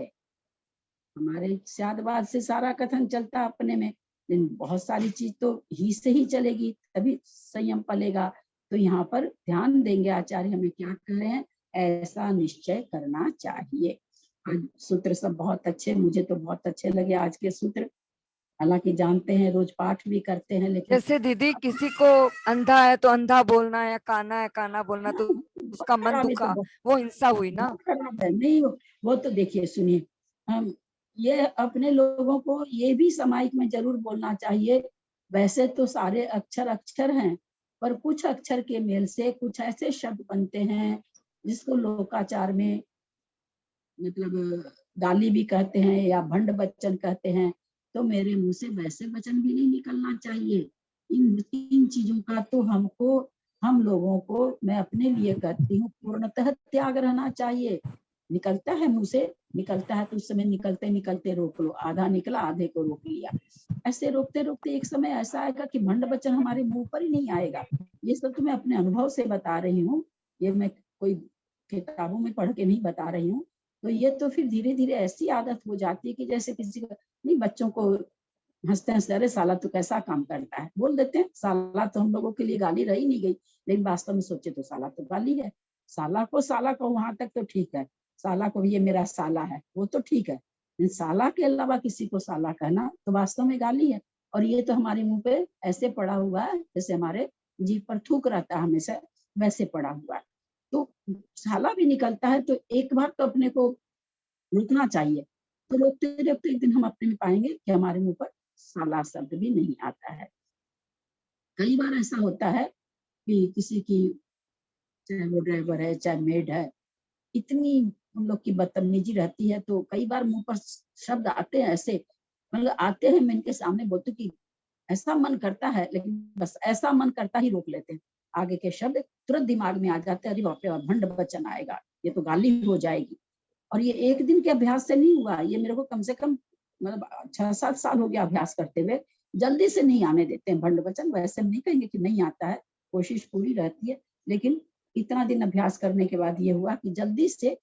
हमारे शादवाद से सारा कथन चलता है अपने में, लेकिन बहुत सारी चीज तो ही से ही चलेगी, तभी संयम पलेगा। तो यहाँ पर ध्यान देंगे आचार्य हमें क्या कह रहे हैं, ऐसा निश्चय करना चाहिए। आज सूत्र सब बहुत अच्छे, मुझे तो बहुत अच्छे लगे आज के सूत्र। हालांकि जानते हैं रोज पाठ भी करते हैं, लेकिन जैसे दीदी किसी को अंधा है तो अंधा बोलना, या काना है काना बोलना, तो उसका मन खराब है, दुखा, तो वो हिंसा हुई ना। बहुत खराब है। नहीं, वो तो देखिए सुनिए, हम ये अपने लोगों को ये भी सामायिक में जरूर बोलना चाहिए। वैसे तो सारे अक्षर अक्षर हैं, पर कुछ अक्षर के मेल से कुछ ऐसे शब्द बनते हैं जिसको लोकाचार में मतलब गाली भी कहते हैं या भंड वचन कहते हैं। तो मेरे मुंह से वैसे वचन भी नहीं निकलना चाहिए। इन तीन चीजों का तो हमको, हम लोगों को, मैं अपने लिए कहती हूँ, पूर्णतः त्याग रहना चाहिए। निकलता है मुंह से, निकलता है तो उस समय निकलते निकलते रोक लो, आधा निकला आधे को रोक लिया। ऐसे रोकते रोकते एक समय ऐसा आएगा कि भंड वचन हमारे मुंह पर ही नहीं आएगा। ये सब तो मैं अपने अनुभव से बता रही हूँ, ये मैं कोई किताबों में पढ़ के नहीं बता रही हूँ। तो ये तो फिर धीरे धीरे ऐसी आदत हो जाती है कि जैसे किसी को नहीं, बच्चों को हंसते हंसते, अरे साला तो कैसा काम करता है, बोल देते हैं। साला तो हम लोगों के लिए गाली रही नहीं गई, लेकिन वास्तव में सोचे तो साला तो गाली है। साला को वहां तक तो ठीक है, साला को ये मेरा साला है वो तो ठीक है, लेकिन साला के अलावा किसी को साला कहना तो वास्तव में गाली है। और ये तो हमारे मुंह पे ऐसे पड़ा हुआ है जैसे हमारे जीभ पर थूक रहता है हमेशा, वैसे पड़ा हुआ है। तो साला भी निकलता है तो एक बार तो अपने को रुकना चाहिए। तो रोकते रोकते एक दिन हम अपने में पाएंगे कि हमारे मुंह पर साला शब्द भी नहीं आता है। कई बार ऐसा होता है कि किसी की, चाहे वो ड्राइवर है चाहे मेड है, इतनी हम लोग की बदतमीजी रहती है, तो कई बार मुंह पर शब्द आते हैं ऐसे, मतलब आते हैं, मैं इनके सामने बोलती कि ऐसा मन करता है, लेकिन बस ऐसा मन करता ही रोक लेते हैं। आगे के शब्द तुरंत दिमाग में आ जाते हैं, अरे बाप रे भंड वचन आएगा, ये तो गाली हो जाएगी। और ये एक दिन के अभ्यास से नहीं हुआ, ये मेरे को कम से कम मतलब 6-7 साल हो गया अभ्यास करते हुए। जल्दी से नहीं आने देते हैं भंड वचन। वैसे हम नहीं कहेंगे कि नहीं आता है, कोशिश पूरी रहती है, लेकिन इतना दिन अभ्यास करने के बाद ये हुआ कि जल्दी से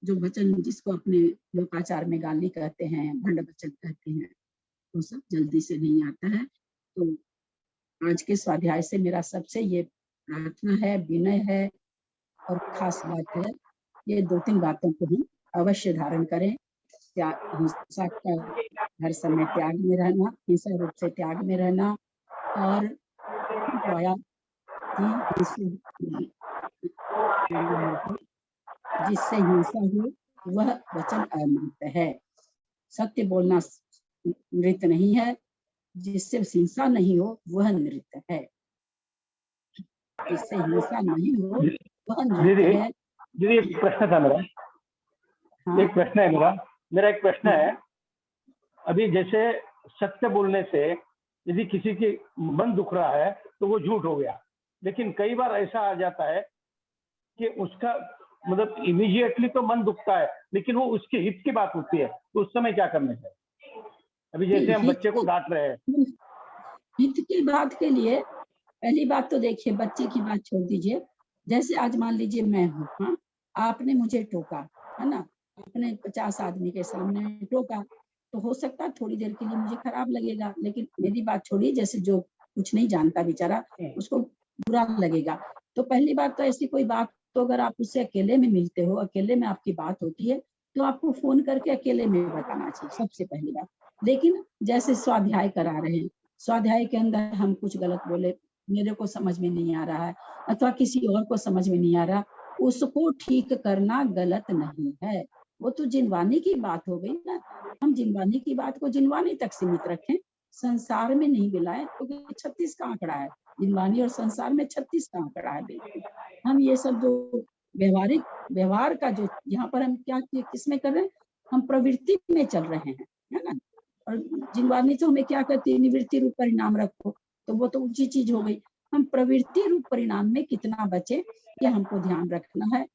जो वचन, जिसको अपने लोकाचार में गाली कहते हैं, भंड वचन कहते हैं, वो सब जल्दी से नहीं आता है। तो आज के स्वाध्याय से मेरा सबसे ये प्रार्थना है, विनय है और खास बात है, ये 2-3 बातों को हम अवश्य धारण करें। हिंसा का हर समय त्याग में रहना, हिंसा रूप से त्याग में रहना, और पाया कि जिससे हिंसा हो वह वचन अमृत है। सत्य बोलना नृत्य नहीं है, जिससे हिंसा नहीं हो वह नृत्य है। जिससे हिंसा नहीं हो वह नृत्य दीदी है। दीदी एक प्रश्न था मेरा। हाँ, एक प्रश्न है मेरा एक प्रश्न है। अभी जैसे सत्य बोलने से यदि किसी की मन दुख रहा है तो वो झूठ हो गया, लेकिन कई बार ऐसा आ जाता है कि उसका मतलब इमीडिएटली तो मन दुखता है, लेकिन वो उसके हित की बात होती है, तो उस समय क्या करना चाहिए? अभी जैसे हम बच्चे को डांट रहे हैं, हित की बात के लिए पहली बात तो देखिए, बच्चे की बात छोड़ दीजिए। जैसे आज मान लीजिए मैं हूँ, हाँ, आपने मुझे टोका, है ना, आपने 50 आदमी के सामने टोका, तो हो सकता है थोड़ी देर के लिए मुझे खराब लगेगा, लेकिन मेरी बात छोड़िए, जैसे जो कुछ नहीं जानता बेचारा, उसको बुरा लगेगा। तो पहली बात तो ऐसी कोई बात, तो अगर आप उससे अकेले में मिलते हो, अकेले में आपकी बात होती है, तो आपको फोन करके अकेले में बताना चाहिए, सबसे पहली बात। लेकिन जैसे स्वाध्याय करा रहे हैं, स्वाध्याय के अंदर हम कुछ गलत बोले, मेरे को समझ में नहीं आ रहा है, अथवा किसी और को समझ में नहीं आ रहा, उसको ठीक करना गलत नहीं है। वो तो जिनवानी की बात हो गई ना, हम जिनवानी की बात को जिनवानी तक सीमित रखें, संसार में नहीं मिलाएं, क्योंकि 36 का आंकड़ा है, जिनवानी और संसार में 36 का आंकड़ा है। बिल्कुल हम ये सब जो व्यवहार का जो यहाँ पर हम क्या किसमें कर रहे हैं, हम प्रवृत्ति में चल रहे हैं, है ना। और जिनवानी तो हमें क्या कहती है, निवृत्ति रूप परिणाम रखो, तो वो तो ऊंची चीज हो गई। हम प्रवृत्ति रूप परिणाम में कितना बचे, ये हमको ध्यान रखना है।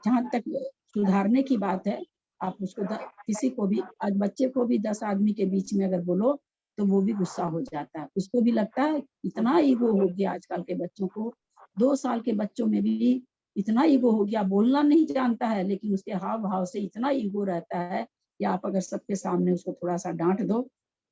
जहां तक सुधारने की बात है, आप उसको किसी को भी, आज बच्चे को भी 10 आदमी के बीच में अगर बोलो तो वो भी गुस्सा हो जाता है, उसको भी लगता है इतना ईगो हो गया आजकल के बच्चों को। 2 साल के बच्चों में भी इतना ईगो हो गया, बोलना नहीं जानता है, लेकिन उसके हाव भाव से इतना ईगो रहता है कि आप अगर सबके सामने उसको थोड़ा सा डांट दो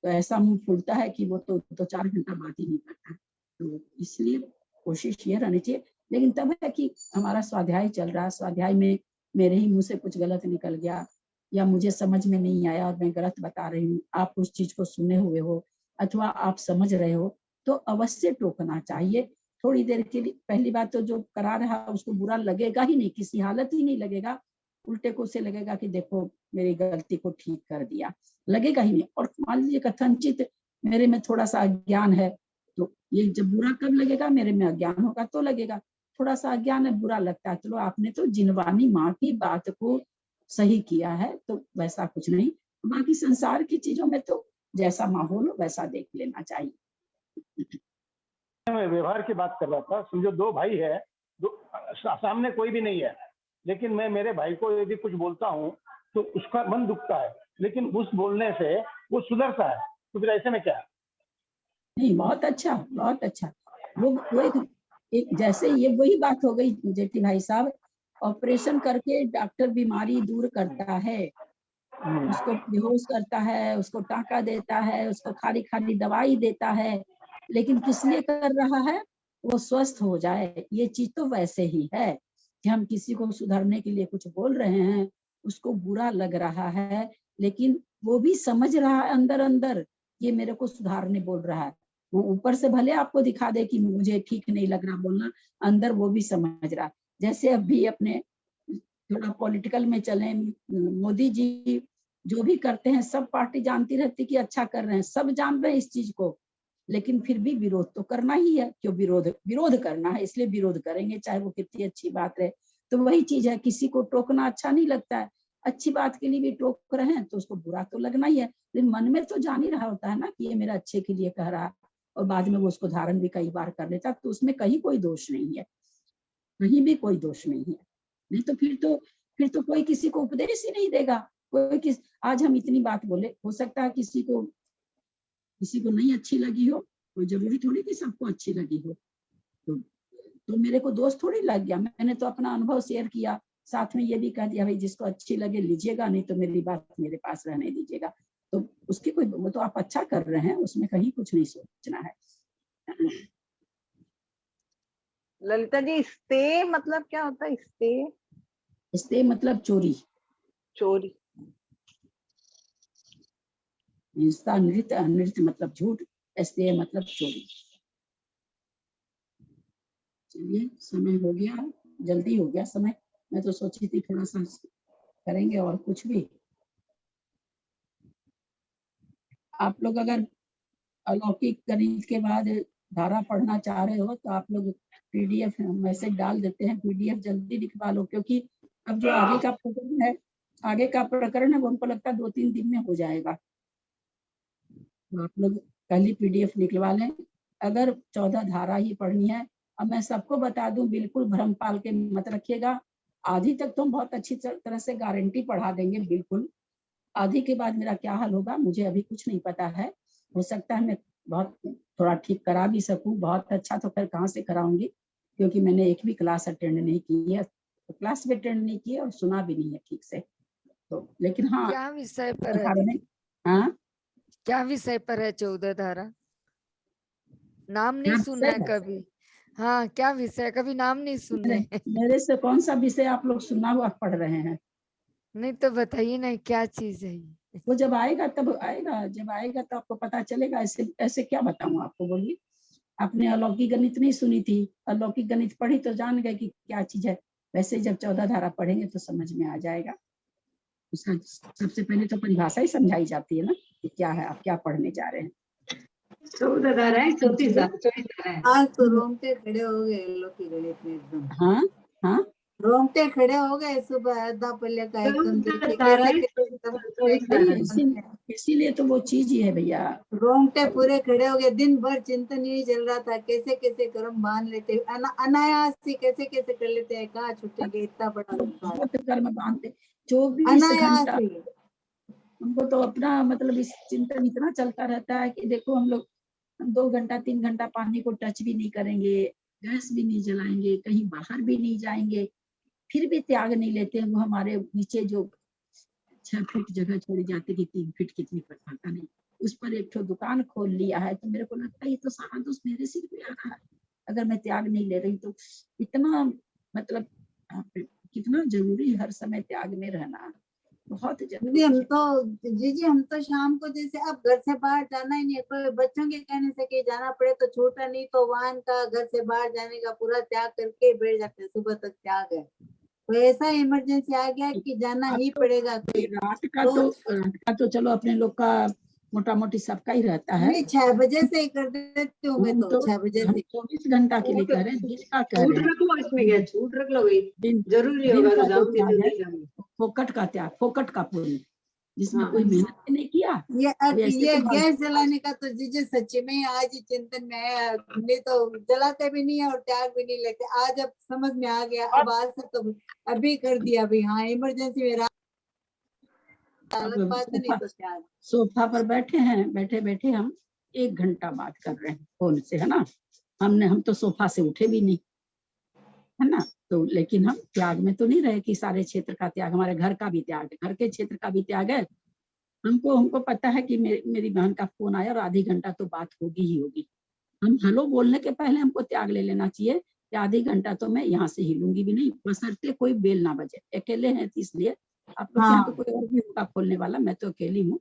तो ऐसा मुंह फूलता है कि वो तो 4 घंटा बात ही नहीं करता। तो इसलिए कोशिश ये रहनी चाहिए। लेकिन तब है कि हमारा स्वाध्याय चल रहा है, स्वाध्याय में मेरे ही मुंह से कुछ गलत निकल गया, या मुझे समझ में नहीं आया और मैं गलत बता रही हूँ, आप उस चीज को सुने हुए हो अथवा आप समझ रहे हो, तो अवश्य टोकना चाहिए थोड़ी देर के लिए। पहली बात तो जो करा रहा है उसको बुरा लगेगा ही नहीं, किसी हालत ही नहीं लगेगा, उल्टे को उसे लगेगा कि देखो मेरी गलती को ठीक कर दिया, लगेगा ही नहीं। और मान लीजिए कथनचित मेरे में थोड़ा सा अज्ञान है, तो ये जब बुरा कब लगेगा, मेरे में अज्ञान होगा तो लगेगा। थोड़ा सा अज्ञान है, बुरा लगता है, चलो आपने तो जिनवानी माँ की बात को सही किया है, तो वैसा कुछ नहीं। बाकी संसार की चीजों में तो जैसा माहौल हो वैसा देख लेना चाहिए। मैं व्यवहार की बात कर रहा था। समझो 2 भाई है, सामने कोई भी नहीं है, लेकिन मैं मेरे भाई को यदि कुछ बोलता हूँ तो उसका मन दुखता है, लेकिन उस बोलने से वो सुधरता है, तो फिर ऐसे में क्या? नहीं, बहुत अच्छा, बहुत अच्छा। वो एक जैसे ये वही बात हो गई जेठी भाई साहब, ऑपरेशन करके डॉक्टर बीमारी दूर करता है, उसको बेहोश करता है, उसको टाँका देता है, उसको खाली खाली दवाई देता है, लेकिन किस लिए कर रहा है, वो स्वस्थ हो जाए। ये चीज तो वैसे ही है कि हम किसी को सुधारने के लिए कुछ बोल रहे हैं, उसको बुरा लग रहा है, लेकिन वो भी समझ रहा है अंदर अंदर ये मेरे को सुधारने बोल रहा है। वो ऊपर से भले आपको दिखा दे कि मुझे ठीक नहीं लग रहा बोलना, अंदर वो भी समझ रहा है। जैसे अभी अपने थोड़ा पॉलिटिकल में चले, मोदी जी जो भी करते हैं सब पार्टी जानती रहती कि अच्छा कर रहे हैं, सब जान रहे हैं इस चीज को, लेकिन फिर भी विरोध तो करना ही है, क्यों विरोध करना है, इसलिए विरोध करेंगे चाहे वो कितनी अच्छी बात है। तो वही चीज है, किसी को टोकना अच्छा नहीं लगता है, अच्छी बात के लिए भी टोक रहे हैं तो उसको बुरा तो लगना ही है, लेकिन मन में तो जान ही रहा होता है ना कि ये मेरा अच्छे के लिए कह रहा है, और बाद में वो उसको धारण भी कई बार कर लेता, तो उसमें कहीं कोई दोष नहीं है, कहीं भी कोई दोष नहीं है। नहीं तो फिर तो कोई किसी को उपदेश ही नहीं देगा। कोई आज हम इतनी बात बोले, हो सकता है किसी को नहीं अच्छी लगी हो, कोई जरूरी थोड़ी कि सबको अच्छी लगी हो, तो मेरे को दोष थोड़ी लग गया, मैंने तो अपना अनुभव शेयर किया, साथ में ये भी कह दिया भाई जिसको अच्छी लगे लीजिएगा, नहीं तो मेरी बात मेरे पास रहने दीजिएगा। तो उसकी कोई, वो तो आप अच्छा कर रहे हैं, उसमें कहीं कुछ नहीं सोचना है। ललिता जी स्ते मतलब क्या होता है? स्ते मतलब चोरी, चोरी। हिंसा नृत्य, अनृत्य मतलब झूठ, स्ते मतलब चोरी। चलिए समय हो गया, जल्दी हो गया समय। मैं तो सोची थी थोड़ा सा करेंगे और कुछ भी। आप लोग अगर अलौकिक गणित के बाद धारा पढ़ना चाह रहे हो तो आप लोग पीडीएफ मैसेज डाल देते हैं, पीडीएफ जल्दी लिखवा लो, क्योंकि अब जो आगे का प्रकरण है वो हमको लगता है 2-3 दिन में हो जाएगा। तो आप लोग कल ही पीडीएफ निकलवा लें। अगर 14 धारा ही पढ़नी है, अब मैं सबको बता दूं, बिल्कुल भ्रम पाल के मत रखिएगा। आधी तक तो हम बहुत अच्छी तरह से गारंटी पढ़ा देंगे, बिल्कुल। आधी के बाद मेरा क्या हाल होगा मुझे अभी कुछ नहीं पता है। हो सकता है मैं बहुत थोड़ा ठीक करा भी सकूं, बहुत अच्छा तो फिर कहाँ से कराऊंगी, क्योंकि मैंने एक भी क्लास अटेंड नहीं की है, तो क्लास भी अटेंड नहीं की है और सुना भी नहीं है ठीक से। तो लेकिन हाँ, क्या विषय पर है दीदी? हाँ क्या विषय पर है 14 धारा? नाम नहीं क्या सुना है विषय है? कभी। हाँ, क्या विषय? कभी नाम नहीं सुने। मेरे से कौन सा विषय आप लोग सुना हुआ पढ़ रहे हैं? नहीं तो बताइए ना, क्या चीज है ये? वो जब आएगा तब आएगा, जब आएगा तो आपको पता चलेगा। ऐसे ऐसे क्या बताऊं आपको, बोलिए। आपने अलौकिक गणित नहीं सुनी थी, अलौकिक गणित पढ़ी तो जान गए कि क्या चीज है। वैसे जब 14 धारा पढ़ेंगे तो समझ में आ जाएगा। उसका सबसे पहले तो परिभाषा ही समझाई जाती है ना कि क्या है, आप क्या पढ़ने जा रहे हैं। 14 धारा है, 24 धारा है। आज तो रोंगटे खड़े हो गए अलौकिक गणित में एकदम। हाँ हाँ, रोंगटे खड़े हो गए सुबह आधा पल्ले का एकदम देख के, धारा है, कैसे इसीलिए तो वो चीज ही है भैया। रोंगटे पूरे खड़े हो गए। दिन भर चिंतन यही चल रहा था, कैसे कैसे कर्म बांध लेते, अनायास ही कैसे कैसे कर लेते हैं, कहाँ छूटेंगे इतना बड़ा संसार। बहुत कर्म बांधते 24 अनायास घंटा। ही। हमको तो अपना मतलब इस चिंतन इतना चलता रहता है कि देखो हम लोग 2 घंटा 3 घंटा पानी को टच भी नहीं करेंगे, गैस भी नहीं जलाएंगे, कहीं बाहर भी नहीं जाएंगे, फिर भी त्याग नहीं लेते। वो हमारे नीचे जो 6 फीट जगह छोड़ी जाती कि 3 फीट कितनी पता नहीं, उस पर एक ठो दुकान खोल लिया है। तो मेरे को लगता है ये तो सारा दोष मेरे सिर पे आ रहा है, अगर मैं त्याग नहीं ले रही तो। इतना मतलब कितना जरूरी है हर समय त्याग में रहना, बहुत जरूरी हम है। तो जी हम तो शाम को जैसे अब घर से बाहर जाना ही नहीं है, कोई बच्चों के कहने से कहीं जाना पड़े तो छूटा, नहीं तो वाहन का घर से बाहर जाने का पूरा त्याग करके बैठ जाते हैं। सुबह तक त्याग है, तो ऐसा इमरजेंसी आ गया कि जाना ही पड़ेगा। रात का तो चलो अपने लोग का मोटा मोटी सबका ही रहता है। नहीं 6 बजे से ही कर देती हूँ मैं तो 6 बजे से। 24 घंटा के लिए कह रहे हैं, दिन का कह छूट रहे हैं। रख लो, इसमें क्या छूट रख लो भाई, दिन जरूरी दिन होगा का तो जो जाऊंगी त्याग तो है, नहीं जाऊंगी। फोकट का त्याग, फोकट का पुण्य, जिसमें हाँ। कोई मेहनत ही नहीं किया। अब ऐसे ये तो गैस जलाने का तो जीजे सच्ची में आज ही चिंतन में है, नहीं तो जलाते भी नहीं है और त्याग भी नहीं लेते। आज अब समझ में आ गया, अब आज से तो अभी कर दिया भाई। हाँ इमरजेंसी में अलग बात है, नहीं तो त्याग। सोफा पर बैठे हैं, बैठे बैठे हम 1 घंटा बात कर रहे हैं फोन से, है ना। हम तो सोफा से उठे भी नहीं, है ना। तो लेकिन हम त्याग में तो नहीं रहे कि सारे क्षेत्र का त्याग, हमारे घर का भी त्याग है, घर के क्षेत्र का भी त्याग है। हमको पता है कि मेरी बहन का फोन आया और आधी घंटा तो बात होगी ही होगी। हम हेलो बोलने के पहले हमको त्याग ले लेना चाहिए कि आधी घंटा तो मैं यहाँ से हिलूंगी भी नहीं, बशर्ते कोई बेल ना बजे। अकेले हैं तो इसलिए, आप लोग के यहाँ तो कोई और भी होगा खोलने वाला, मैं तो अकेली हूँ।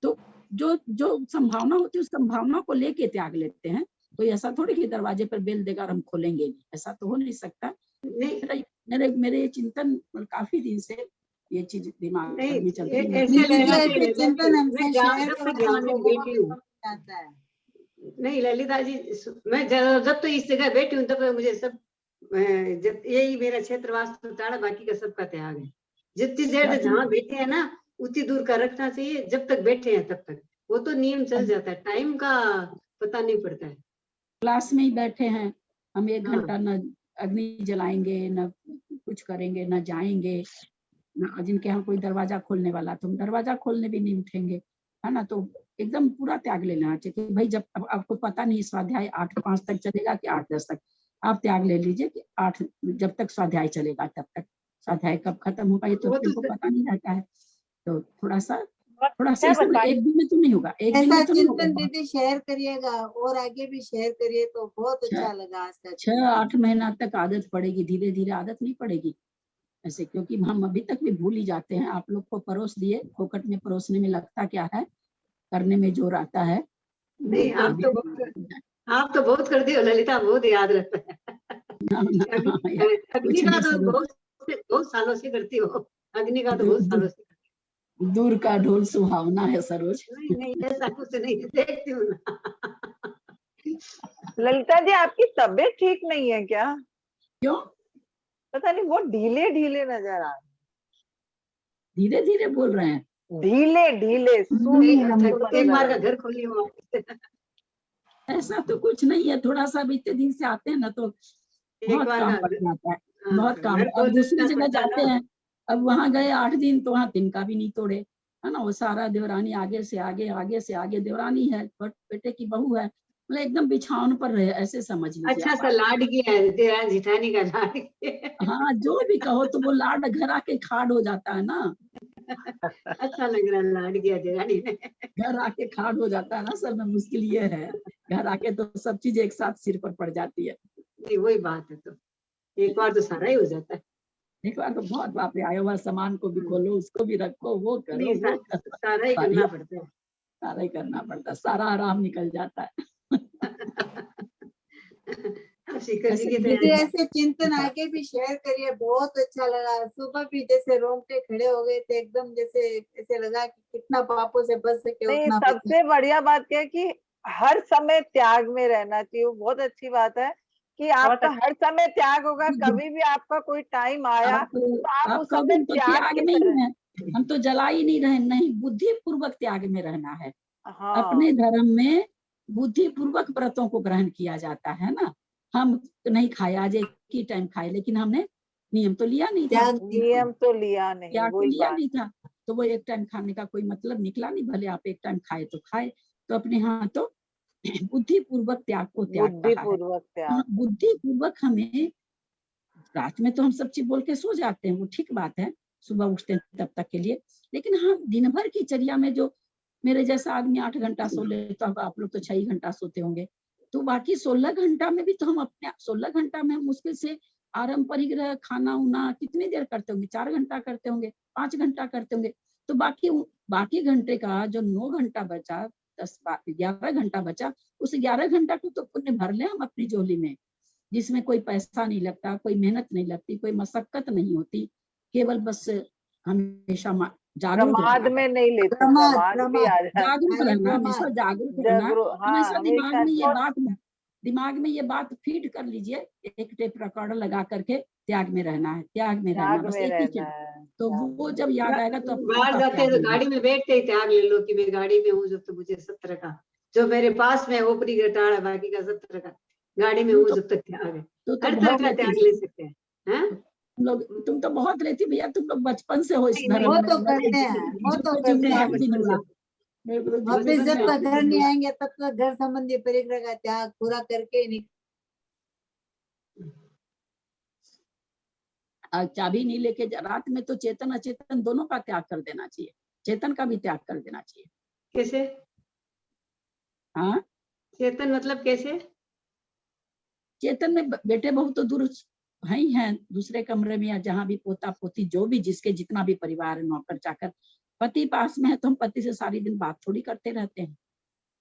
तो जो जो संभावना होती है उस संभावना को लेके त्याग लेते हैं। कोई ऐसा थोड़ी कि दरवाजे पर बेल देगा और हम खोलेंगे नहीं, ऐसा तो हो नहीं सकता। मेरे चिंतन काफी दिन से ये चीज दिमाग में चलती है। ऐसे चिंतन हमसे मैं शेयर जब करो, ध्यान से लोगों को बैठी भी हूँ। समझ आता है। नहीं ललिता जी, मैं जब तो इस जगह बैठी हूँ तब मुझे सब जब यही मेरा क्षेत्र वास्तु ताड़ा, बाकी का सबका त्याग है। जितनी देर से जहाँ बैठे हैं ना उतनी दूर का रखना चाहिए, जब तक बैठे हैं तब तक। वो तो नियम चल जाता है, टाइम का पता नहीं पड़ता है। क्लास में ही बैठे हैं हम, 1 हाँ। घंटा न अग्नि जलाएंगे, न कुछ करेंगे, न जाएंगे, न जिनके यहाँ कोई दरवाजा खोलने वाला तो हम दरवाजा खोलने भी नहीं उठेंगे, है ना। तो एकदम पूरा त्याग लेना चाहिए कि भाई जब आपको पता नहीं स्वाध्याय 8-5 तक चलेगा कि 8-10 तक, आप त्याग ले लीजिए कि 8 जब तक स्वाध्याय चलेगा तब तक। स्वाध्याय कब खत्म होगा ये तो हमको पता नहीं रहता है। तो थोड़ा सा थोड़ा सा इसमें एक दिन में तो नहीं होगा, एक दिन ऐसा में तो नहीं होगा। चिंतन दीदी शेयर करिएगा और आगे भी शेयर करिए तो बहुत अच्छा लगा आज का। 6-8 महीना तक आदत पड़ेगी, धीरे धीरे आदत नहीं पड़ेगी ऐसे, क्योंकि हम अभी तक भी भूल ही जाते हैं। आप लोग को परोस दिए, फोकट में परोसने में लगता क्या है, करने में जोर आता है। नहीं, आप तो बहुत करती हो ललिता, बहुत याद रहता है। अग्नि का तो बहुत सालों से करती हो, अग्नि का तो बहुत सालों से। दूर का ढोल सुहावना है सरोज। नहीं ऐसा कुछ नहीं, देखती हूँ ना। ललिता जी आपकी तबीयत ठीक नहीं है क्या? क्यों? पता नहीं, बहुत ढीले ढीले नजर आ रहे। धीरे धीरे बोल रहे हैं, ढीले ढीले एक बार का घर खोली हो। ऐसा तो कुछ नहीं है, थोड़ा सा भी इतने दिन से आते हैं ना तो बहुत काम पड़ जाता है, बहुत काम। अब दूसरी जगह जाते हैं, अब वहां गए 8 दिन तो वहाँ तिनका भी नहीं तोड़े, है ना। वो सारा देवरानी आगे से आगे, आगे से आगे देवरानी है, बट बेटे की बहू है, मतलब एकदम बिछावन पर रहे ऐसे समझ लीजिए। अच्छा सा लाड किया है, तेरा जिठानी का लाड किया। हाँ जो भी कहो, तो वो लाड घर आके खाड़ हो जाता है ना। अच्छा लग रहा है, लाड किया देवरानी ने। घर आके खाड़ हो जाता है ना, सब में मुश्किल ये है, घर आके तो सब चीज एक साथ सिर पर पड़ जाती है। नहीं वही बात है, तो एक बार तो सारा ही हो जाता है। एक बार तो बहुत बाप रे, आया हुआ सामान को भी खोलो, उसको भी रखो, वो करो, नहीं, वो करो, सारा ही करना पड़ता है, सारा ही करना पड़ता है, सारा आराम निकल जाता है। दीदी ऐसे चिंतन आगे भी शेयर करिए, बहुत अच्छा लगा। सुबह भी जैसे रोंगटे खड़े हो गए थे एकदम, जैसे ऐसे लगा कि कितना पापों से बच सके नहीं, उतना। सबसे बढ़िया बात क्या है कि हर समय त्याग में रहना चाहिए। वो बहुत अच्छी बात है कि आपका हर समय त्याग होगा। कभी भी आपका कोई टाइम आया तो आप उस समय त्याग की नहीं तरह। है, हम तो जला ही नहीं रहे, नहीं, बुद्धि पूर्वक त्याग में रहना है। हाँ, अपने धर्म में बुद्धि पूर्वक व्रतों को ग्रहण किया जाता है ना। हम नहीं खाए, आज एक ही टाइम खाए, लेकिन हमने नियम तो लिया नहीं था, नियम तो लिया नहीं, त्याग तो वही लिया बात। नहीं था, तो वो एक टाइम खाने का कोई मतलब निकला नहीं। भले आप एक टाइम खाए तो खाए, तो अपने यहाँ तो बुद्धि पूर्वक त्याग को त्याग बुद्धि कहा है। पूर्वक त्याग। बुद्धि पूर्वक हमें, रात में तो हम सब चीज बोल के सो जाते हैं, वो ठीक बात है, सुबह उठते हैं तब तक के लिए। लेकिन हाँ, दिन भर की चर्या में जो मेरे जैसा आदमी 8 घंटा सो ले, तो अब आप लोग तो 6 घंटा सोते होंगे, तो बाकी 16 घंटा में भी तो हम अपने 16 घंटा में मुश्किल से पारंपरिक खाना उना कितनी देर करते होंगे, 4 घंटा करते होंगे, 5 घंटा करते होंगे। तो बाकी घंटे का जो 9 घंटा बचा, 11 घंटा बचा, उस 11 घंटा को तो पुण्य भर ले हम अपनी झोली में, जिसमें कोई पैसा नहीं लगता, कोई मेहनत नहीं लगती, कोई मशक्कत नहीं होती, केवल बस हमेशा जागरूक प्रमाद रहना, में नहीं लेते, प्रमाद भी आ जाता है। जागरूक रहना, हमेशा जागरूक रहना। हमेशा दिमाग में ये बात फीड कर लीजिए, एक टेप रिकॉर्डर लगा करके त्याग में रहना है, त्याग में रहना, बस एक ही चीज। तो वो जब याद आएगा तो बाहर जाते हैं तो गाड़ी में बैठते ही त्याग ले लो कि मैं गाड़ी में हूँ, जब तो मुझे 17 का जो मेरे पास में ऊपरी घटाड़ा, बाकी का 17 का गाड़ी में हूँ जब तक त्याग है। हर तरह का त्याग ले सकते हैं। तुम तो बहुत रहती भैया, तुम लोग बचपन से हो इस धर्म वो में। तो करते हैं, वो तो करते हैं। वापिस जब तक घर नहीं आएंगे तब तक घर संबंधी परिग्रह का त्याग पूरा करके नहीं। चाबी नहीं लेके रात में तो चेतन अचेतन दोनों का त्याग कर देना चाहिए, चेतन का भी त्याग कर देना चाहिए। कैसे? हाँ, चेतन मतलब कैसे? चेतन में बेटे बहू तो दूर ही हैं, दूसरे कमरे में, या जहाँ भी पोता पोती जो भी जिसके जितना भी परिवार है, नौकर चाकर, पति पास में है तो हम पति से सारी दिन बात थोड़ी करते रहते हैं,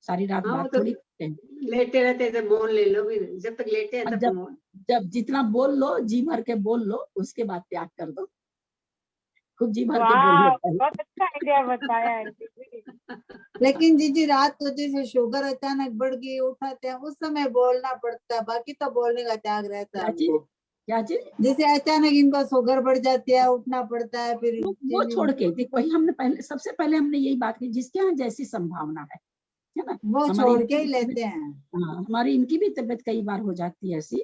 सारी रात बात थोड़ी करते हैं, लेटे रहते हैं, तो मौन ले लो, जब तक लेटे हैं तब जब जितना बोल लो, जी भर के बोल लो, उसके बाद त्याग कर दो, खूब जी भर के बोल लो। बहुत अच्छा आइडिया बताया है। लेकिन जीजी रात को जैसे शुगर अचानक बढ़ गई, उठाते हैं उस समय बोलना पड़ता है, बाकी तो बोलने का त्याग रहता है। क्या चीज? जैसे अचानक इनको शुगर बढ़ जाती है, उठना पड़ता है, फिर वो छोड़ के देखो, वही हमने सबसे पहले हमने यही बात की, जिसके यहाँ जैसी संभावना है ना, वो छोड़ के ही लेते हैं। हाँ, हमारी इनकी भी तबीयत कई बार हो जाती है ऐसी,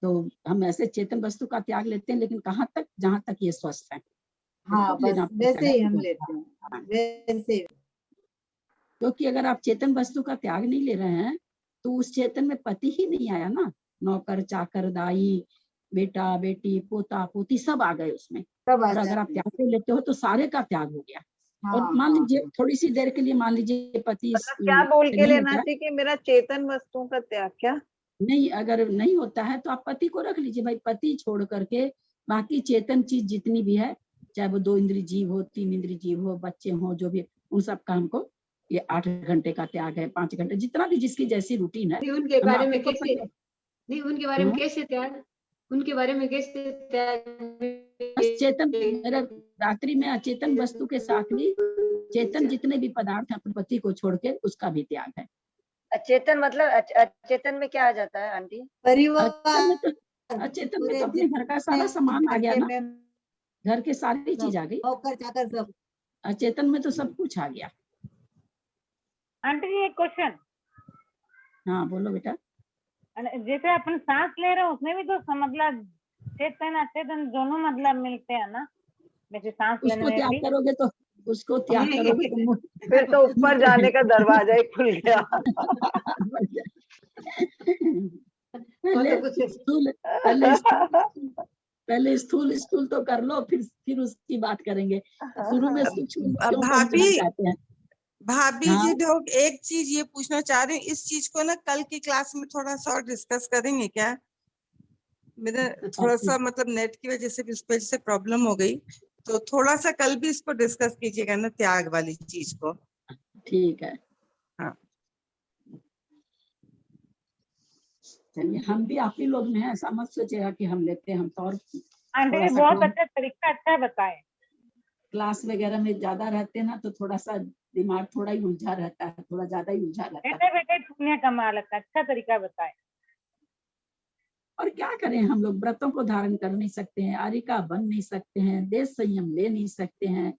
तो हम ऐसे चेतन वस्तु का त्याग लेते हैं, लेकिन कहाँ तक, जहाँ तक ये स्वस्थ है। हाँ, बस वैसे ही हम लेते हैं, वैसे। क्योंकि अगर आप चेतन वस्तु का त्याग नहीं ले रहे हैं तो उस चेतन में पति ही नहीं आया ना, नौकर चाकर, दाई, बेटा बेटी, पोता पोती सब आ गए उसमें। और अगर आप त्याग से लेते हो तो सारे का त्याग हो गया, और मान लीजिए थोड़ी सी देर के लिए मान लीजिए पति मतलब क्या बोल से के नहीं लेना होता है, चाहिए कि मेरा चेतन वस्तुओं का त्याग? क्या? नहीं अगर नहीं होता है तो आप पति को रख लीजिए भाई, पति छोड़ करके बाकी चेतन चीज जितनी भी है, चाहे वो 2 इंद्रिय जीव हो, 3 इंद्रिय जीव हो, बच्चे हो, जो भी, उन सब काम को ये 8 घंटे का त्याग है, 5 घंटे, जितना भी जिसकी जैसी रूटीन है। नहीं उनके हम बारे आपको में तो कैसे, पता- नहीं उनके बारे में हाँ, कैसे त्याग, उनके बारे में कैसे त्याग? बस चेतन, मेरा रात्रि में अचेतन वस्तु के साथ भी चेतन जितने भी पदार्थ हैं अपने पति को छोड़ के उसका भी त्याग है। अचेतन मतलब अचेतन में क्या आ जाता है आंटी? अचेतन में तो अपने घर का सारा सामान आ गया ना, घर के सारी चीज आ गई। नौकर चाकर सब। अचेतन में तो सब कुछ आ गया। आंटी जी एक क्वेश्चन। हाँ बोलो बेटा। जैसे अपन सांस ले रहे हैं उसमें भी तो मतलब चेतन अचेतन दोनों मतलब मिलते हैं ना, जैसे सांस लेने उसको में त्याग भी। करोगे तो, उसको त्याग करोगे तो फिर तो ऊपर जाने का दरवाजा ही खुल गया। पहले स्थूल तो कर लो, फिर उसकी बात करेंगे। शुरू में सूक्ष्म क्यों भाभी समझना चाहते हैं? भाभी हाँ? जी लोग एक चीज ये पूछना चाह रहे हैं, इस चीज को ना कल की क्लास में थोड़ा सा और डिस्कस करेंगे क्या? मेरा थोड़ा सा मतलब नेट की वजह से इस पे से प्रॉब्लम हो गई, तो थोड़ा सा कल भी इसको डिस्कस कीजिएगा ना, त्याग वाली चीज को। ठीक है। हाँ चलिए, हम भी आप ही लोग में हैं, ऐसा मत सोचेगा कि हम लेते हैं, हम तो और आंटी थोड़ा जी सा बहुत अच्छा तरीका अच्छा बताए। क्लास वगैरह में ज्यादा रहते हैं ना, तो थोड़ा सा दिमाग थोड़ा ही उलझा रहता है, थोड़ा ज्यादा ही उलझा रहता है। बैठे बैठे पुण्य कमा लगता है, अच्छा तरीका बताए। और क्या करें, हम लोग व्रतों को धारण कर नहीं सकते हैं, आरिका बन नहीं सकते हैं, देश संयम ले नहीं सकते हैं,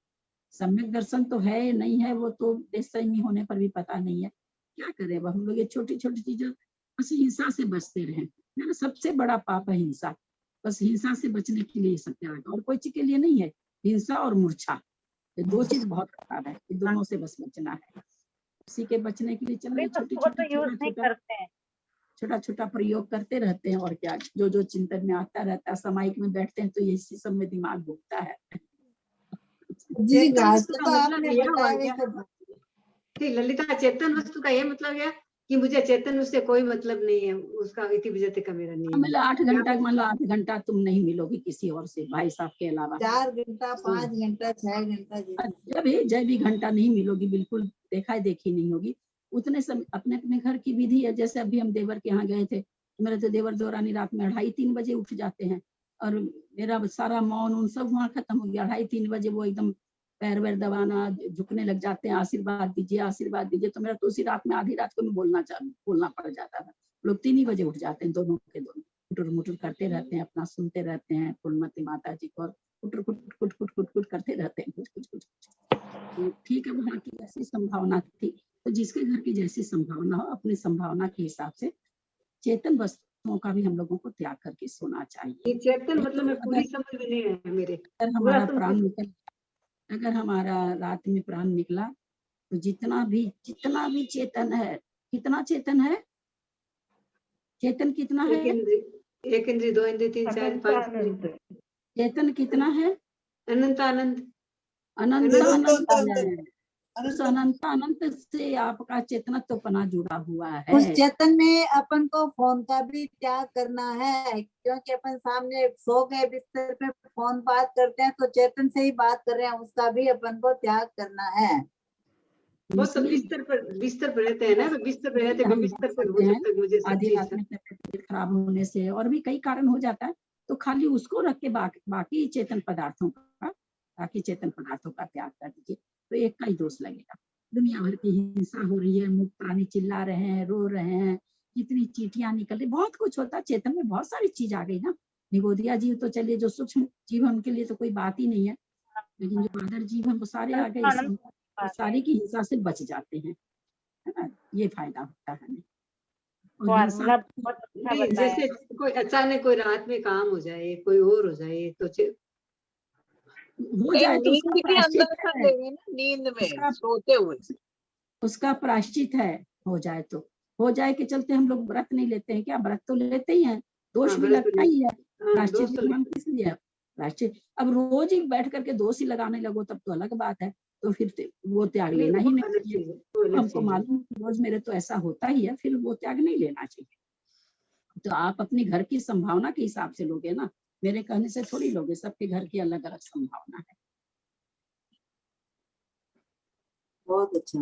सम्यक दर्शन तो है नहीं है, वो तो देश संयमी होने पर भी पता नहीं है। क्या करें अब हम लोग, ये छोटी छोटी चीजें, बस हिंसा से बचते रहे। मेरा सबसे बड़ा पाप है हिंसा, बस हिंसा से बचने के लिए सब त्याग, और कोई चीज के लिए नहीं है। हिंसा और मूर्छा, ये 2 चीज बहुत खराब है, इन दोनों से बस बचना है। इसी के बचने के लिए चलो, ये छोटी छोटी छोटा छोटा प्रयोग करते रहते हैं। और क्या, जो जो चिंतन में आता रहता है, सामायिक में बैठते हैं तो इसी सब में दिमाग घूमता है। जी चेतन आज वस्तु तो का मतलब आपने ये बताया हुआ क्या? वैसे। ठीक, ललिता चेतन वस्तु का ये मतलब क्या कि मुझे चेतन उससे कोई मतलब नहीं है, उसका इति विजयते का मेरा नहीं है। मतलब 8 घंटा, मान लो 8 घंटा तुम नहीं मिलोगी किसी और से, भाई साहब के अलावा। 4 घंटा 5 घंटा 6 घंटा जब भी घंटा नहीं मिलोगी, बिल्कुल देखा देखी नहीं होगी, उतने समय अपने अपने घर की विधि है। जैसे अभी हम देवर के यहाँ गए थे, मेरे तो देवर दौरानी रात में 2:30-3 बजे उठ जाते हैं, और मेरा सारा मौन उन सब वहाँ खत्म हो गया। 2:30-3 बजे वो एकदम पैर वैर दबाना, झुकने लग जाते हैं, आशीर्वाद दीजिए आशीर्वाद दीजिए। तो मेरा तो उसी रात में आधी रात को बोलना पड़ जाता था। लोग 3 ही बजे उठ जाते हैं, दोनों के दोनों कुटुर मुटुर करते रहते हैं, अपना सुनते रहते हैं फूलमती माता जी को, कुट कुट कुट कुट कुट कुट करते रहते हैं, कुछ कुछ कुछ। ठीक है, वहाँ की जैसी संभावना थी, तो जिसके घर की जैसी संभावना हो, अपनी संभावना के हिसाब से चेतन वस्तुओं का भी हम लोगों को त्याग करके सोना चाहिए। चेतन मतलब मैं पूरी समझ में नहीं है मेरे। अगर हमारा प्राण निकल, अगर हमारा रात में प्राण निकला, तो जितना भी चेतन है, कितना चेतन है, चेतन कितना है? 1 इंद्री 2 इंद्री 3 4 5 चेतन कितना है? अनंत अनंत अनंत है। उस अनंत अनंत से आपका चेतनत्वपना जुड़ा हुआ है। उस चेतन में अपन को फोन का भी त्याग करना है, क्योंकि अपन सामने सो गए बिस्तर पे, फोन बात करते हैं तो चेतन से ही बात कर रहे हैं, उसका भी अपन को त्याग करना है। वो तो बिस्तर पर रहते हैं ना, तो बिस्तर पर रहते हैं, बिस्तर पर हो जब तक मुझे सब आधी चीज रात में तबीयत खराब होने से और भी कई कारण हो जाता है, तो खाली उसको रख के बाकी चेतन पदार्थों का त्याग कर दीजिए, तो एक का ही दोष लगेगा। दुनिया भर की हिंसा हो रही है, मुख प्राणी चिल्ला रहे हैं, रो रहे हैं, कितनी चीटियां निकल रही, बहुत कुछ होता है। चेतन में बहुत सारी चीज आ गई ना। निगोदिया जीव तो चलिए, जो सूक्ष्म जीव है उनके लिए तो कोई बात ही नहीं है, लेकिन जो आदर जीव है वो सारे आ गए, सारी की हिंसा से बच जाते हैं, है ना। ये फायदा होता है हमें। जैसे कोई अचानक कोई रात में काम हो जाए, कोई और हो जाए, तो हो जाए तो नींद के अंदर कर देंगे ना, नींद में सोते हुए उसका प्रायश्चित है। हो जाए तो हो जाए के चलते हम लोग व्रत नहीं लेते हैं क्या? व्रत तो लेते ही हैं, दोष भी लगता ही है। प्रायश्चित किस लिए? प्रायश्चित अब रोज ही बैठ करके दोष ही लगाने लगो तब तो अलग बात है। तो फिर वो त्याग लेना ही नहीं चाहिए। हमको मालूम है कि रोज मेरे तो ऐसा होता ही है, फिर वो त्याग नहीं लेना चाहिए। तो आप अपनी घर की संभावना के हिसाब से लोगे ना, मेरे कहने से थोड़ी लोगे, सबके घर की अलग अलग संभावना है। बहुत अच्छा।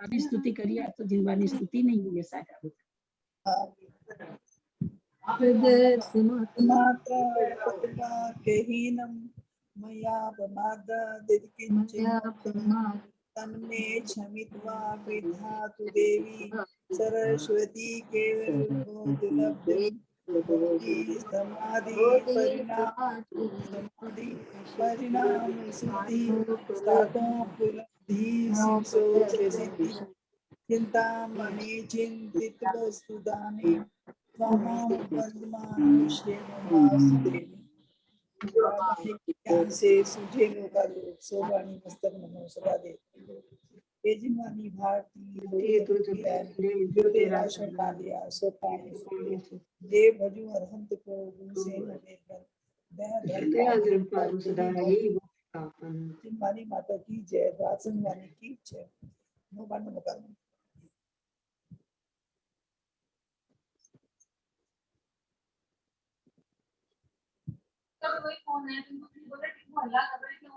अभी स्तुति करिए, आप तो जिनवानी स्तुति नहीं हुई है शायद। मात्रहीनं मया तन्मे क्षमित्वा विधातु देवी सरस्वती समाधि परिणाम सिद्धि स्थातोपलब्धि सिद्धि चिंतामणि चिंतित वस्तु दाने ज्ञान से सूझे का लोग सोवानी मस्तक नमो सदा दे तेजनवानी भारती जो तेरा शरणा लिया सो पाए जे भजू अरहंत को गुण से वाणी माता की जय, वासन वाणी की जय। नो बन मुकर कोई फोन है तुमको बोला कि हल्ला कर रहे हैं,